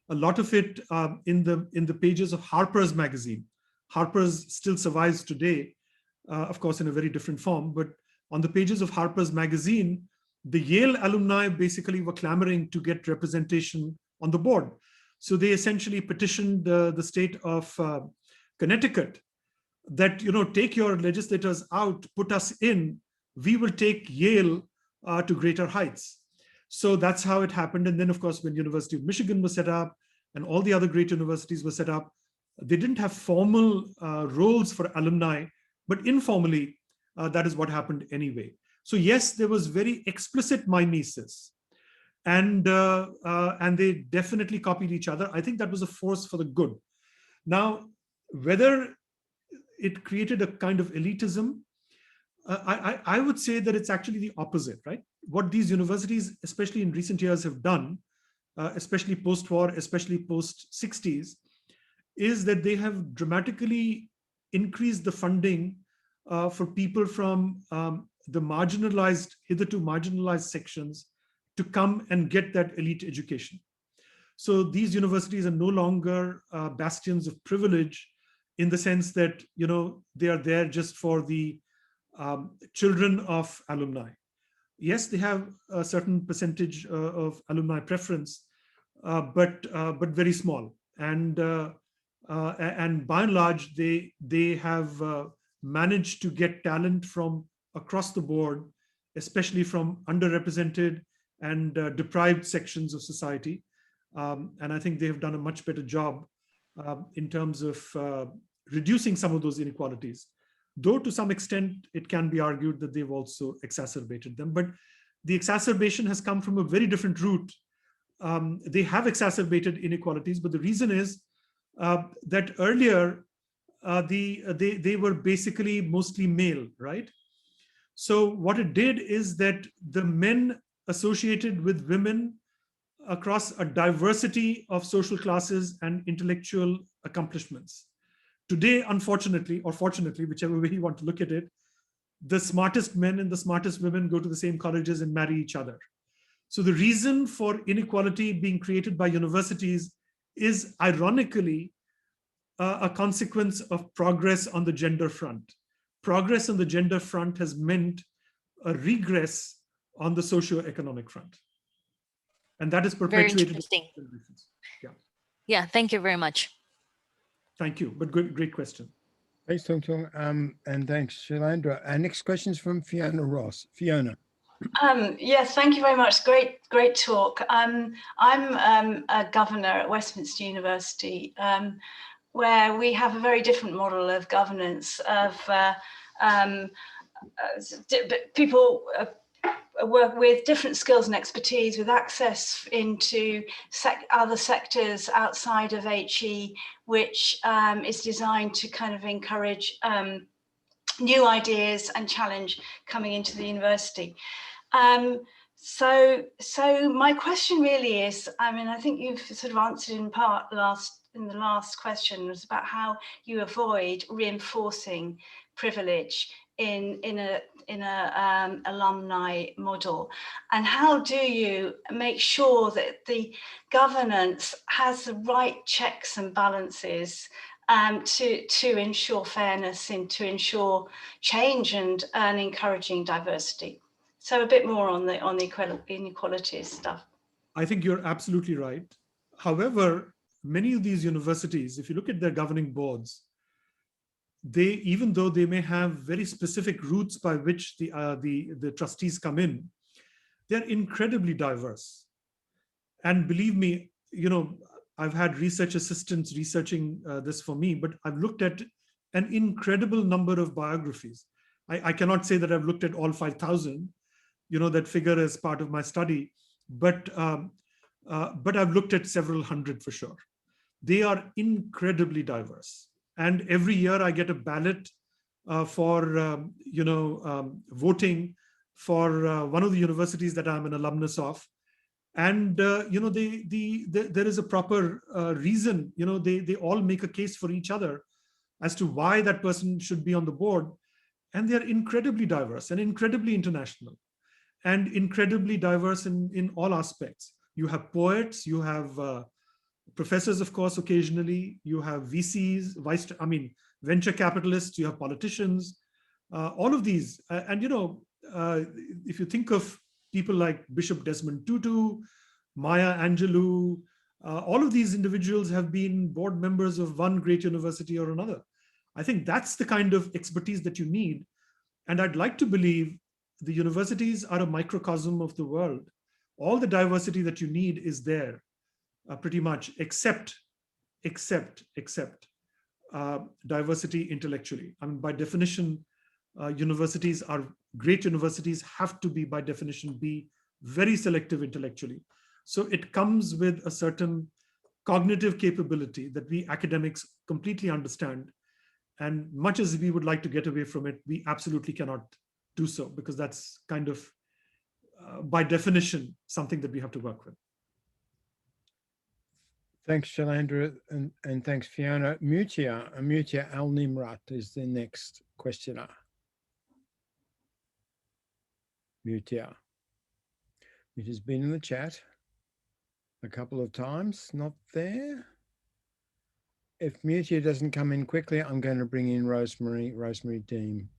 A lot of it in the pages of Harper's magazine. Harper's still survives today, of course, in a very different form, but on the pages of Harper's magazine, the Yale alumni basically were clamoring to get representation on the board. So they essentially petitioned the state of Connecticut that, take your legislators out, put us in, we will take Yale to greater heights. So that's how it happened. And then, of course, when University of Michigan was set up and all the other great universities were set up, they didn't have formal roles for alumni, but informally, that is what happened anyway. So yes, there was very explicit mimesis, and they definitely copied each other. I think that was a force for the good. Now, whether it created a kind of elitism, I would say that it's actually the opposite, right? What these universities, especially in recent years, have done, especially post-war, especially post-60s, is that they have dramatically increased the funding for people from the hitherto marginalized sections to come and get that elite education. So these universities are no longer bastions of privilege in the sense that, they are there just for the children of alumni. Yes, they have a certain percentage of alumni preference, but very small. And by and large, they have managed to get talent from across the board, especially from underrepresented and deprived sections of society. And I think they have done a much better job in terms of reducing some of those inequalities. Though to some extent, it can be argued that they've also exacerbated them. But the exacerbation has come from a very different route. They have exacerbated inequalities, but the reason is that earlier, they were basically mostly male, right? So what it did is that the men associated with women across a diversity of social classes and intellectual accomplishments. Today, unfortunately, or fortunately, whichever way you want to look at it, the smartest men and the smartest women go to the same colleges and marry each other. So the reason for inequality being created by universities is ironically a consequence of progress on the gender front. Progress on the gender front has meant a regress on the socio-economic front. And that is Very perpetuated. interesting. Yeah. Yeah, thank you very much. Thank you, but great question. Thanks, Tong. And thanks, Shailendra. Our next question is from Fiona Ross. Fiona. Yes, thank you very much. Great talk. I'm a governor at Westminster University, where we have a very different model of governance of people work with different skills and expertise, with access into other sectors outside of HE, which is designed to kind of encourage new ideas and challenge coming into the university. So my question really is, I mean, I think you've sort of answered in part in the last question, was about how you avoid reinforcing privilege in a alumni model, and how do you make sure that the governance has the right checks and balances to ensure fairness and to ensure change and encouraging diversity? So a bit more on the inequalities stuff. I think you're absolutely right. However, many of these universities, if you look at their governing boards, even though they may have very specific routes by which the trustees come in, they're incredibly diverse. And believe me, you know, I've had research assistants researching this for me, but I've looked at an incredible number of biographies. I cannot say that I've looked at all 5,000, you know, that figure as part of my study, but I've looked at several hundred for sure. They are incredibly diverse. And every year I get a ballot for, voting for one of the universities that I'm an alumnus of. And, you know, there is a proper reason, you know, they all make a case for each other as to why that person should be on the board. And they're incredibly diverse and incredibly international and incredibly diverse in all aspects. You have poets, you have professors, of course, occasionally, you have VCs, venture capitalists, you have politicians, all of these. And, you know, if you think of people like Bishop Desmond Tutu, Maya Angelou, all of these individuals have been board members of one great university or another. I think that's the kind of expertise that you need. And I'd like to believe the universities are a microcosm of the world. All the diversity that you need is there, pretty much, except diversity intellectually. I mean, by definition, great universities have to be, by definition, be very selective intellectually. So it comes with a certain cognitive capability that we academics completely understand. And much as we would like to get away from it, we absolutely cannot do so, because that's kind of, by definition, something that we have to work with. Thanks, Shailendra, and thanks, Fiona. Mutia Al-Nimrat is the next questioner. Mutia. It has been in the chat a couple of times, not there. If Mutia doesn't come in quickly, I'm going to bring in Rosemary Deem.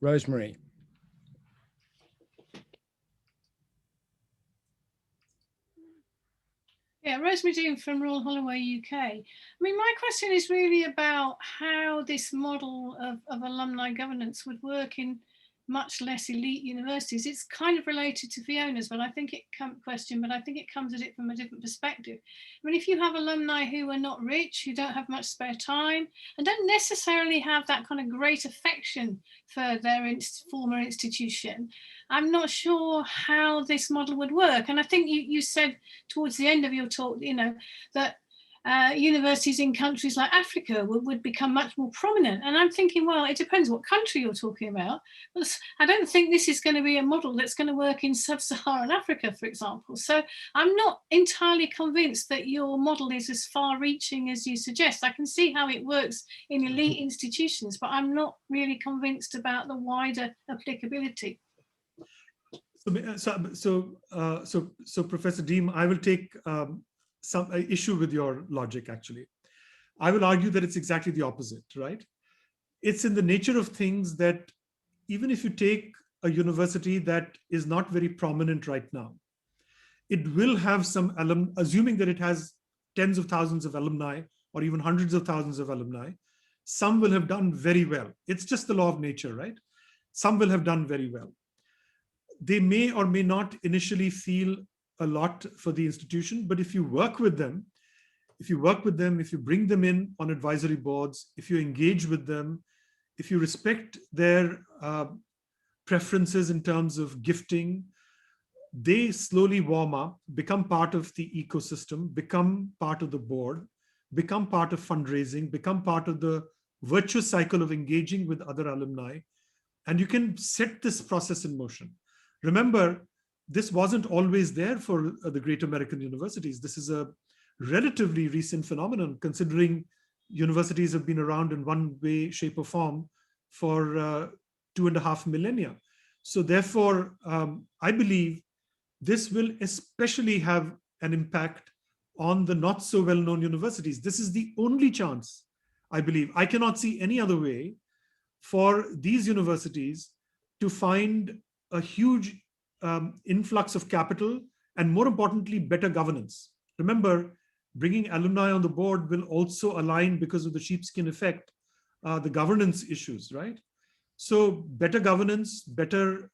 Rosemary. Yeah, Rosemary Dean from Royal Holloway, UK. I mean, my question is really about how this model of alumni governance would work in much less elite universities. It's kind of related to Fiona's, but I think it comes at it from a different perspective. I mean, if you have alumni who are not rich, who don't have much spare time, and don't necessarily have that kind of great affection for their former institution, I'm not sure how this model would work. And I think you said towards the end of your talk, you know, that universities in countries like Africa would become much more prominent. And I'm thinking, well, it depends what country you're talking about. I don't think this is going to be a model that's going to work in sub-Saharan Africa, for example. So I'm not entirely convinced that your model is as far-reaching as you suggest. I can see how it works in elite institutions, but I'm not really convinced about the wider applicability. So Professor Deem, I will take some issue with your logic, actually. I will argue that it's exactly the opposite, right? It's in the nature of things that even if you take a university that is not very prominent right now, it will have some alumni, assuming that it has tens of thousands of alumni or even hundreds of thousands of alumni, some will have done very well. It's just the law of nature, right? Some will have done very well. They may or may not initially feel a lot for the institution, but if you work with them, if you bring them in on advisory boards, if you engage with them, if you respect their preferences in terms of gifting, they slowly warm up, become part of the ecosystem, become part of the board, become part of fundraising, become part of the virtuous cycle of engaging with other alumni, and you can set this process in motion. Remember, this wasn't always there for the great American universities. This is a relatively recent phenomenon, considering universities have been around in one way, shape, or form for 2.5 millennia. So therefore, I believe this will especially have an impact on the not so well-known universities. This is the only chance, I believe. I cannot see any other way for these universities to find a huge influx of capital, and more importantly, better governance. Remember, bringing alumni on the board will also align, because of the sheepskin effect, the governance issues, right? So better governance, better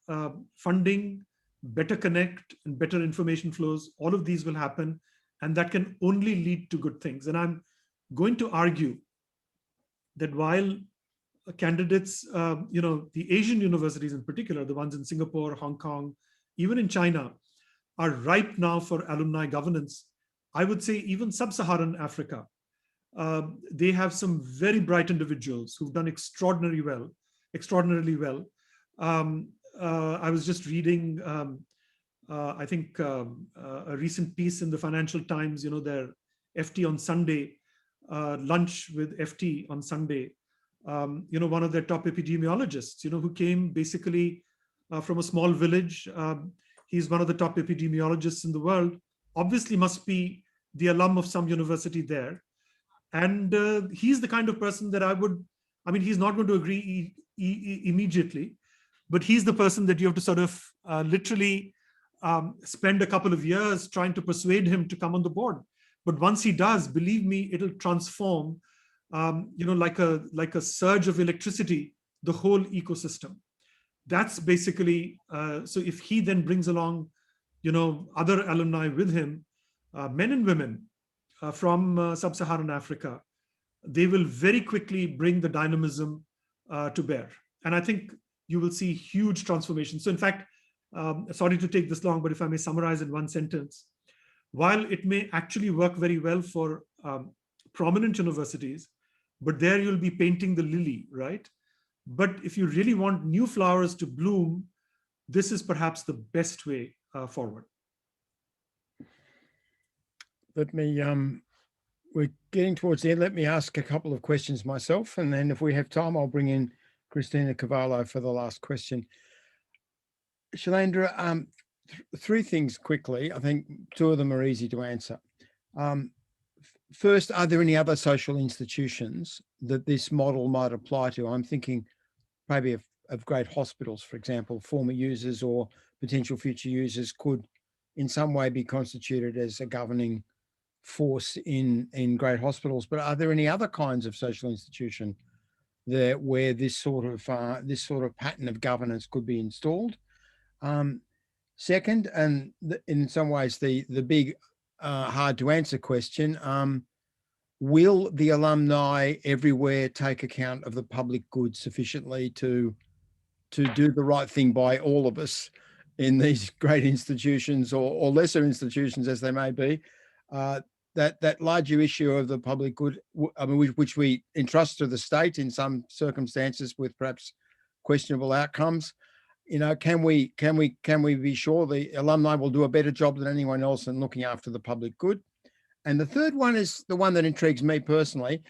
funding, better connect, and better information flows, all of these will happen, and that can only lead to good things. And I'm going to argue that while candidates, the Asian universities in particular, the ones in Singapore, Hong Kong, even in China, are ripe now for alumni governance, I would say even sub-Saharan Africa, they have some very bright individuals who've done extraordinarily well. I was just reading, I think, a recent piece in the Financial Times, their FT on Sunday, lunch with FT on Sunday, one of their top epidemiologists, who came basically from a small village. He's one of the top epidemiologists in the world, obviously must be the alum of some university there. And he's the kind of person that he's not going to agree immediately, but he's the person that you have to sort of literally spend a couple of years trying to persuade him to come on the board. But once he does, believe me, it'll transform, like a surge of electricity, the whole ecosystem. That's basically, so if he then brings along, other alumni with him, men and women from sub-Saharan Africa, they will very quickly bring the dynamism to bear. And I think you will see huge transformation. So in fact, sorry to take this long, but if I may summarize in one sentence, while it may actually work very well for prominent universities, but there you'll be painting the lily, right? But if you really want new flowers to bloom, this is perhaps the best way forward. Let me, we're getting towards the end. Let me ask a couple of questions myself, and then if we have time, I'll bring in Christina Cavallo for the last question. Shailendra, three things quickly. I think two of them are easy to answer. First, are there any other social institutions that this model might apply to? I'm thinking maybe of great hospitals, for example. Former users or potential future users could in some way be constituted as a governing force in great hospitals. But are there any other kinds of social institution there where this sort of pattern of governance could be installed? Second, and in some ways the big hard to answer question, will the alumni everywhere take account of the public good sufficiently to do the right thing by all of us in these great institutions or lesser institutions as they may be? that larger issue of the public good, I mean, which we entrust to the state in some circumstances with perhaps questionable outcomes. You know, can we be sure the alumni will do a better job than anyone else in looking after the public good? And the third one is the one that intrigues me personally.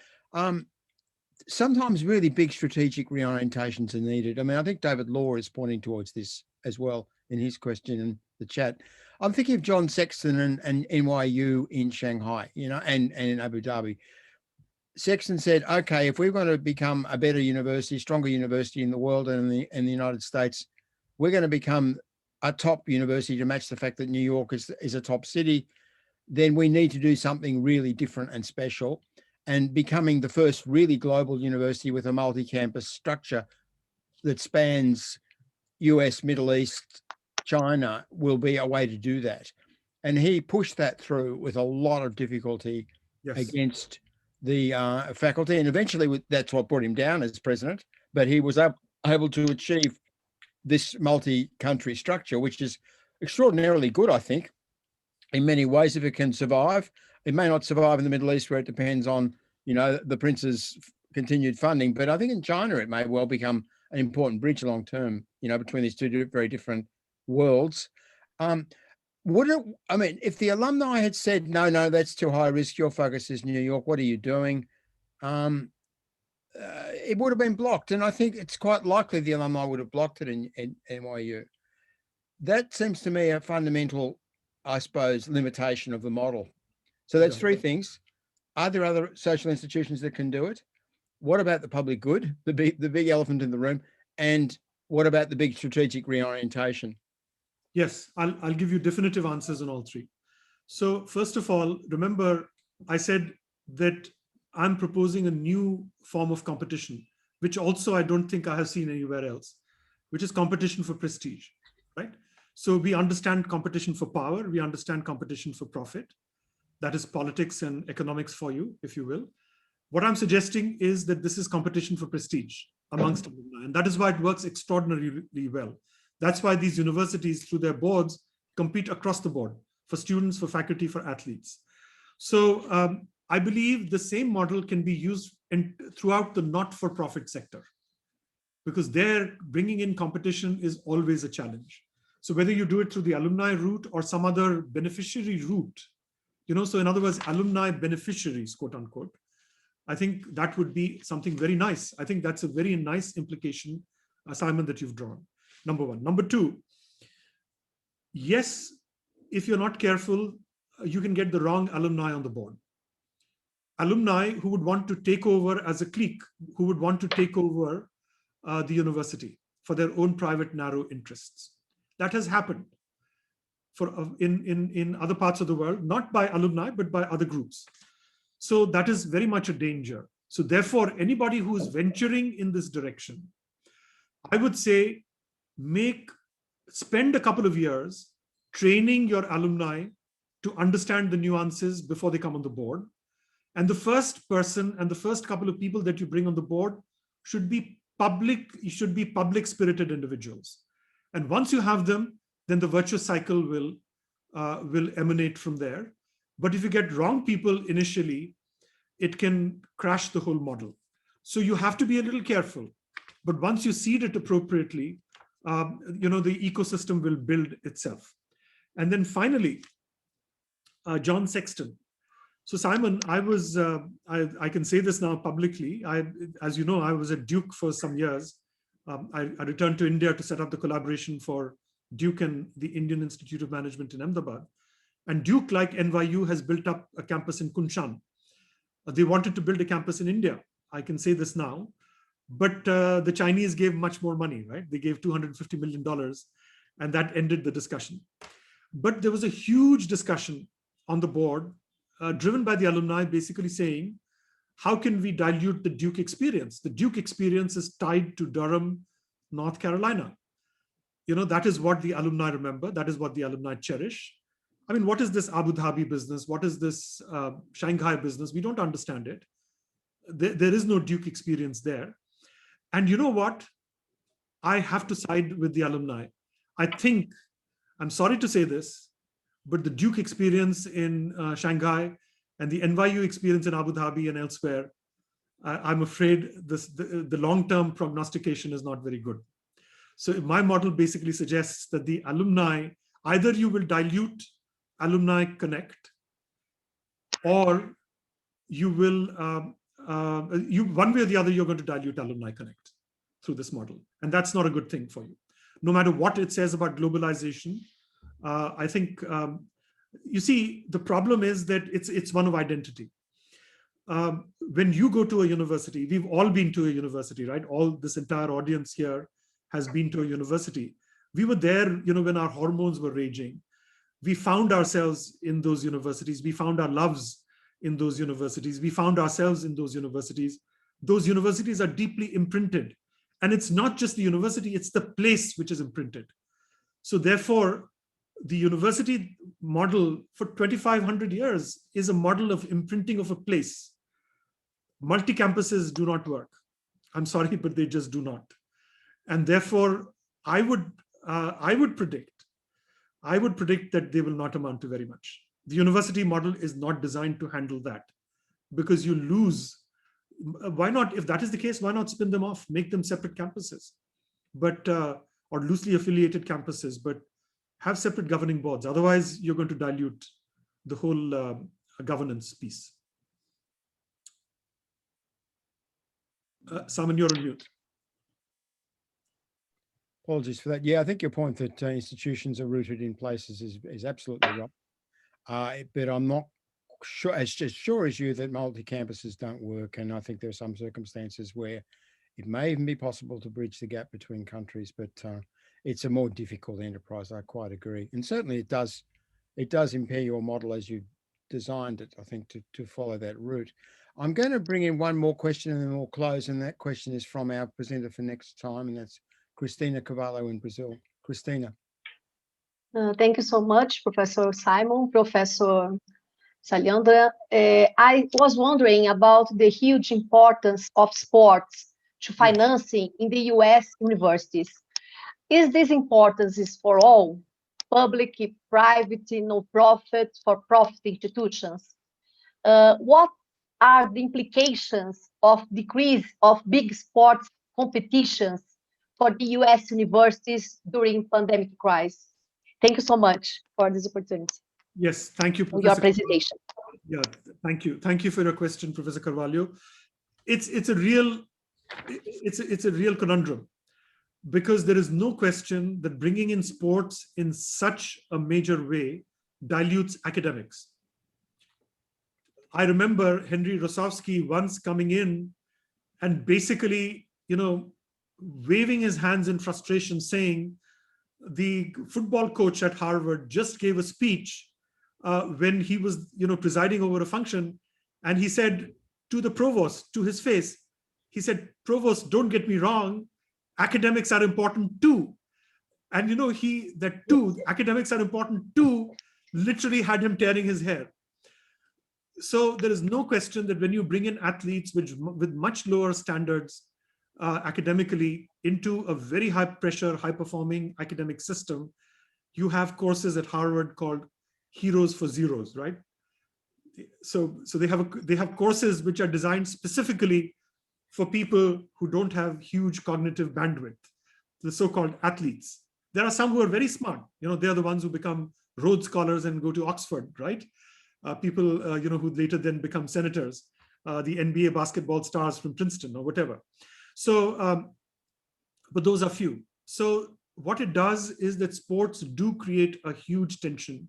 Sometimes really big strategic reorientations are needed. I mean, I think David Law is pointing towards this as well in his question in the chat. I'm thinking of John Sexton and NYU in Shanghai, you know, and in Abu Dhabi. Sexton said, okay, if we're going to become a better university, stronger university in the world and in the United States, we're going to become a top university to match the fact that New York is a top city, then we need to do something really different and special. And becoming the first really global university with a multi-campus structure that spans US, Middle East, China will be a way to do that. And he pushed that through with a lot of difficulty against the faculty. And eventually that's what brought him down as president. But he was able to achieve this multi-country structure, which is extraordinarily good, I think, in many ways, if it can survive. It may not survive in the Middle East where it depends on, you know, the prince's continued funding. But I think in China, it may well become an important bridge long term, you know, between these two very different worlds. I mean, if the alumni had said, no, that's too high risk, your focus is New York, what are you doing? It would have been blocked. And I think it's quite likely the alumni would have blocked it in NYU. That seems to me a fundamental, I suppose, limitation of the model. So that's three things. Are there other social institutions that can do it? What about the public good, the big elephant in the room? And what about the big strategic reorientation? Yes, I'll give you definitive answers on all three. So first of all, remember, I said that I'm proposing a new form of competition, which also I don't think I have seen anywhere else, which is competition for prestige, right? So we understand competition for power. We understand competition for profit. That is politics and economics for you, if you will. What I'm suggesting is that this is competition for prestige amongst alumni. And that is why it works extraordinarily well. That's why these universities, through their boards, compete across the board for students, for faculty, for athletes. So I believe the same model can be used throughout the not-for-profit sector, because there bringing in competition is always a challenge. So whether you do it through the alumni route or some other beneficiary route, you know, so in other words, alumni beneficiaries, quote unquote, I think that would be something very nice. I think that's a very nice implication, Simon, that you've drawn. Number one. Number two, yes, if you're not careful, you can get the wrong alumni on the board. Alumni who would want to take over as a clique, who would want to take over the university for their own private narrow interests. That has happened in other parts of the world, not by alumni, but by other groups. So that is very much a danger. So therefore, anybody who is venturing in this direction, I would say, spend a couple of years training your alumni to understand the nuances before they come on the board. And the first person and the first couple of people that you bring on the board should be public spirited individuals. And once you have them, then the virtuous cycle will emanate from there. But if you get wrong people initially, it can crash the whole model. So you have to be a little careful. But once you seed it appropriately, you know, the ecosystem will build itself. And then finally, John Sexton. So Simon, I can say this now publicly. As you know, I was at Duke for some years. I returned to India to set up the collaboration for Duke and the Indian Institute of Management in Ahmedabad. And Duke, like NYU, has built up a campus in Kunshan. They wanted to build a campus in India. I can say this now, but the Chinese gave much more money, right? They gave $250 million, and that ended the discussion. But there was a huge discussion on the board, driven by the alumni, basically saying, how can we dilute the Duke experience? The Duke experience is tied to Durham, North Carolina. You know, that is what the alumni remember. That is what the alumni cherish. I mean, what is this Abu Dhabi business? What is this Shanghai business? We don't understand it. There is no Duke experience there. And you know what? I have to side with the alumni. I think, I'm sorry to say this, but the Duke experience in Shanghai And the NYU experience in Abu Dhabi and elsewhere, I'm afraid the long-term prognostication is not very good. So my model basically suggests that the alumni, either you will dilute Alumni Connect, or you will, one way or the other, you're going to dilute Alumni Connect through this model. And that's not a good thing for you. No matter what it says about globalization, I think, you see, the problem is that it's one of identity. When you go to a university, we've all been to a university, right? All this entire audience here has been to a university. We were there, when our hormones were raging. We found ourselves in those universities. We found our loves in those universities. We found ourselves in those universities. Those universities are deeply imprinted. And it's not just the university, it's the place which is imprinted. So therefore, the university model for 2,500 years is a model of imprinting of a place. Multi-campuses do not work. I'm sorry, but they just do not. And therefore, I would predict that they will not amount to very much. The university model is not designed to handle that, because you lose. Why not? If that is the case, why not spin them off, make them separate campuses, but or loosely affiliated campuses, but have separate governing boards. Otherwise, you're going to dilute the whole governance piece. Simon, you're on mute. Apologies for that. Yeah, I think your point that institutions are rooted in places is absolutely right. But I'm not sure, as sure as you, that multi-campuses don't work. And I think there are some circumstances where it may even be possible to bridge the gap between countries, but it's a more difficult enterprise. I quite agree. And certainly it does impair your model as you designed it, I think, to follow that route. I'm going to bring in one more question and then we'll close. And that question is from our presenter for next time, and that's Cristina Carvalho in Brazil. Cristina. Thank you so much, Professor Simon, Professor Shailendra. I was wondering about the huge importance of sports to financing in the US universities. Is this importance for all, public, private, no-profit, for-profit institutions? What are the implications of decrease of big sports competitions for the US universities during pandemic crisis? Thank you so much for this opportunity. Yes, thank you, for your presentation. Yeah, thank you. Thank you for your question, Professor Carvalho. It's a real conundrum, because there is no question that bringing in sports in such a major way dilutes academics. I remember Henry Rosowski once coming in and basically, waving his hands in frustration, saying the football coach at Harvard just gave a speech when he was, presiding over a function, and he said to the provost, to his face, he said, "Provost, don't get me wrong, academics are important too." And academics are important too, literally had him tearing his hair. So there is no question that when you bring in athletes with much lower standards academically into a very high pressure, high performing academic system, you have courses at Harvard called Heroes for Zeros, right? So they have courses which are designed specifically for people who don't have huge cognitive bandwidth, the so-called athletes. There are some who are very smart. They are the ones who become Rhodes Scholars and go to Oxford, right? People, who later then become senators, the NBA basketball stars from Princeton or whatever. So, but those are few. So what it does is that sports do create a huge tension,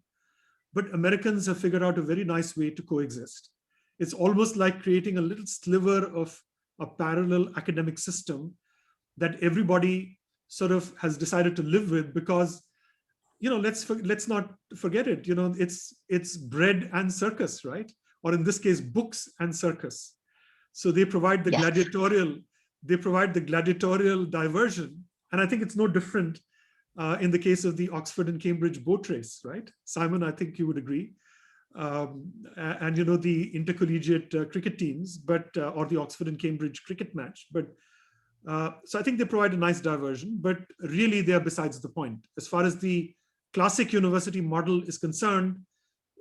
but Americans have figured out a very nice way to coexist. It's almost like creating a little sliver of a parallel academic system that everybody sort of has decided to live with, because let's not forget it. It's bread and circus, right? Or in this case, books and circus. So they provide the gladiatorial diversion, and I think it's no different in the case of the Oxford and Cambridge boat race, right? Simon, I think you would agree. And the intercollegiate cricket teams, but or the Oxford and Cambridge cricket match. But so I think they provide a nice diversion, but really they are besides the point. As far as the classic university model is concerned,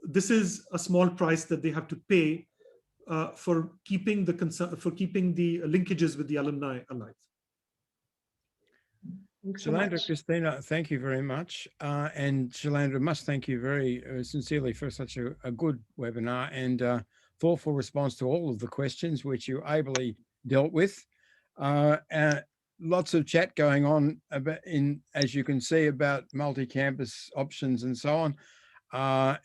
this is a small price that they have to pay for keeping the linkages with the alumni alive. Shailendra, Christina, thank you very much. And Shailendra, must thank you very sincerely for such a good webinar and thoughtful response to all of the questions which you ably dealt with. Lots of chat going on about, as you can see, about multi-campus options and so on.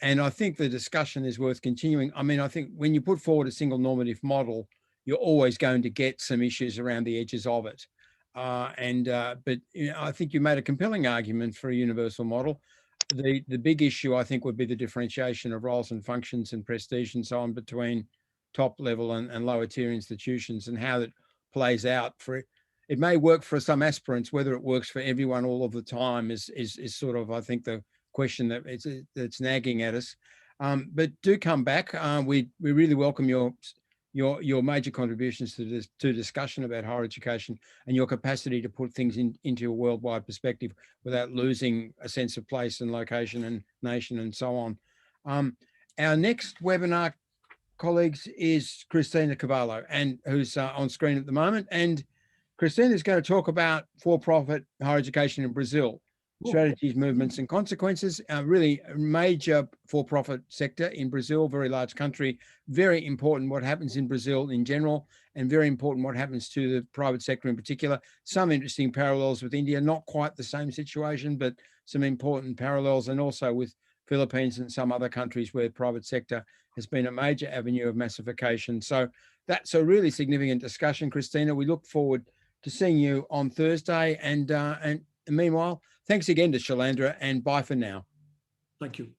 And I think the discussion is worth continuing. I mean, I think when you put forward a single normative model, you're always going to get some issues around the edges of it. But you know, I think you made a compelling argument for a universal model. The big issue, I think, would be the differentiation of roles and functions and prestige and so on between top level and lower tier institutions, and how that plays out for it. It may work for some aspirants. Whether it works for everyone all of the time is sort of, I think, the question that's nagging at us. But do come back. We really welcome your major contributions to this discussion about higher education and your capacity to put things into a worldwide perspective without losing a sense of place and location and nation and so on. Our next webinar, colleagues, is Christina Cavallo, and who's on screen at the moment. And Christina is going to talk about for-profit higher education in Brazil, strategies, movements, and consequences. Really a major for-profit sector in Brazil, very large country, very important what happens in Brazil in general, and very important what happens to the private sector in particular. Some interesting parallels with India, not quite the same situation, but some important parallels, and also with Philippines and some other countries where private sector has been a major avenue of massification. So that's a really significant discussion, Christina. We look forward to seeing you on Thursday. And meanwhile, thanks again to Shailendra, and bye for now. Thank you.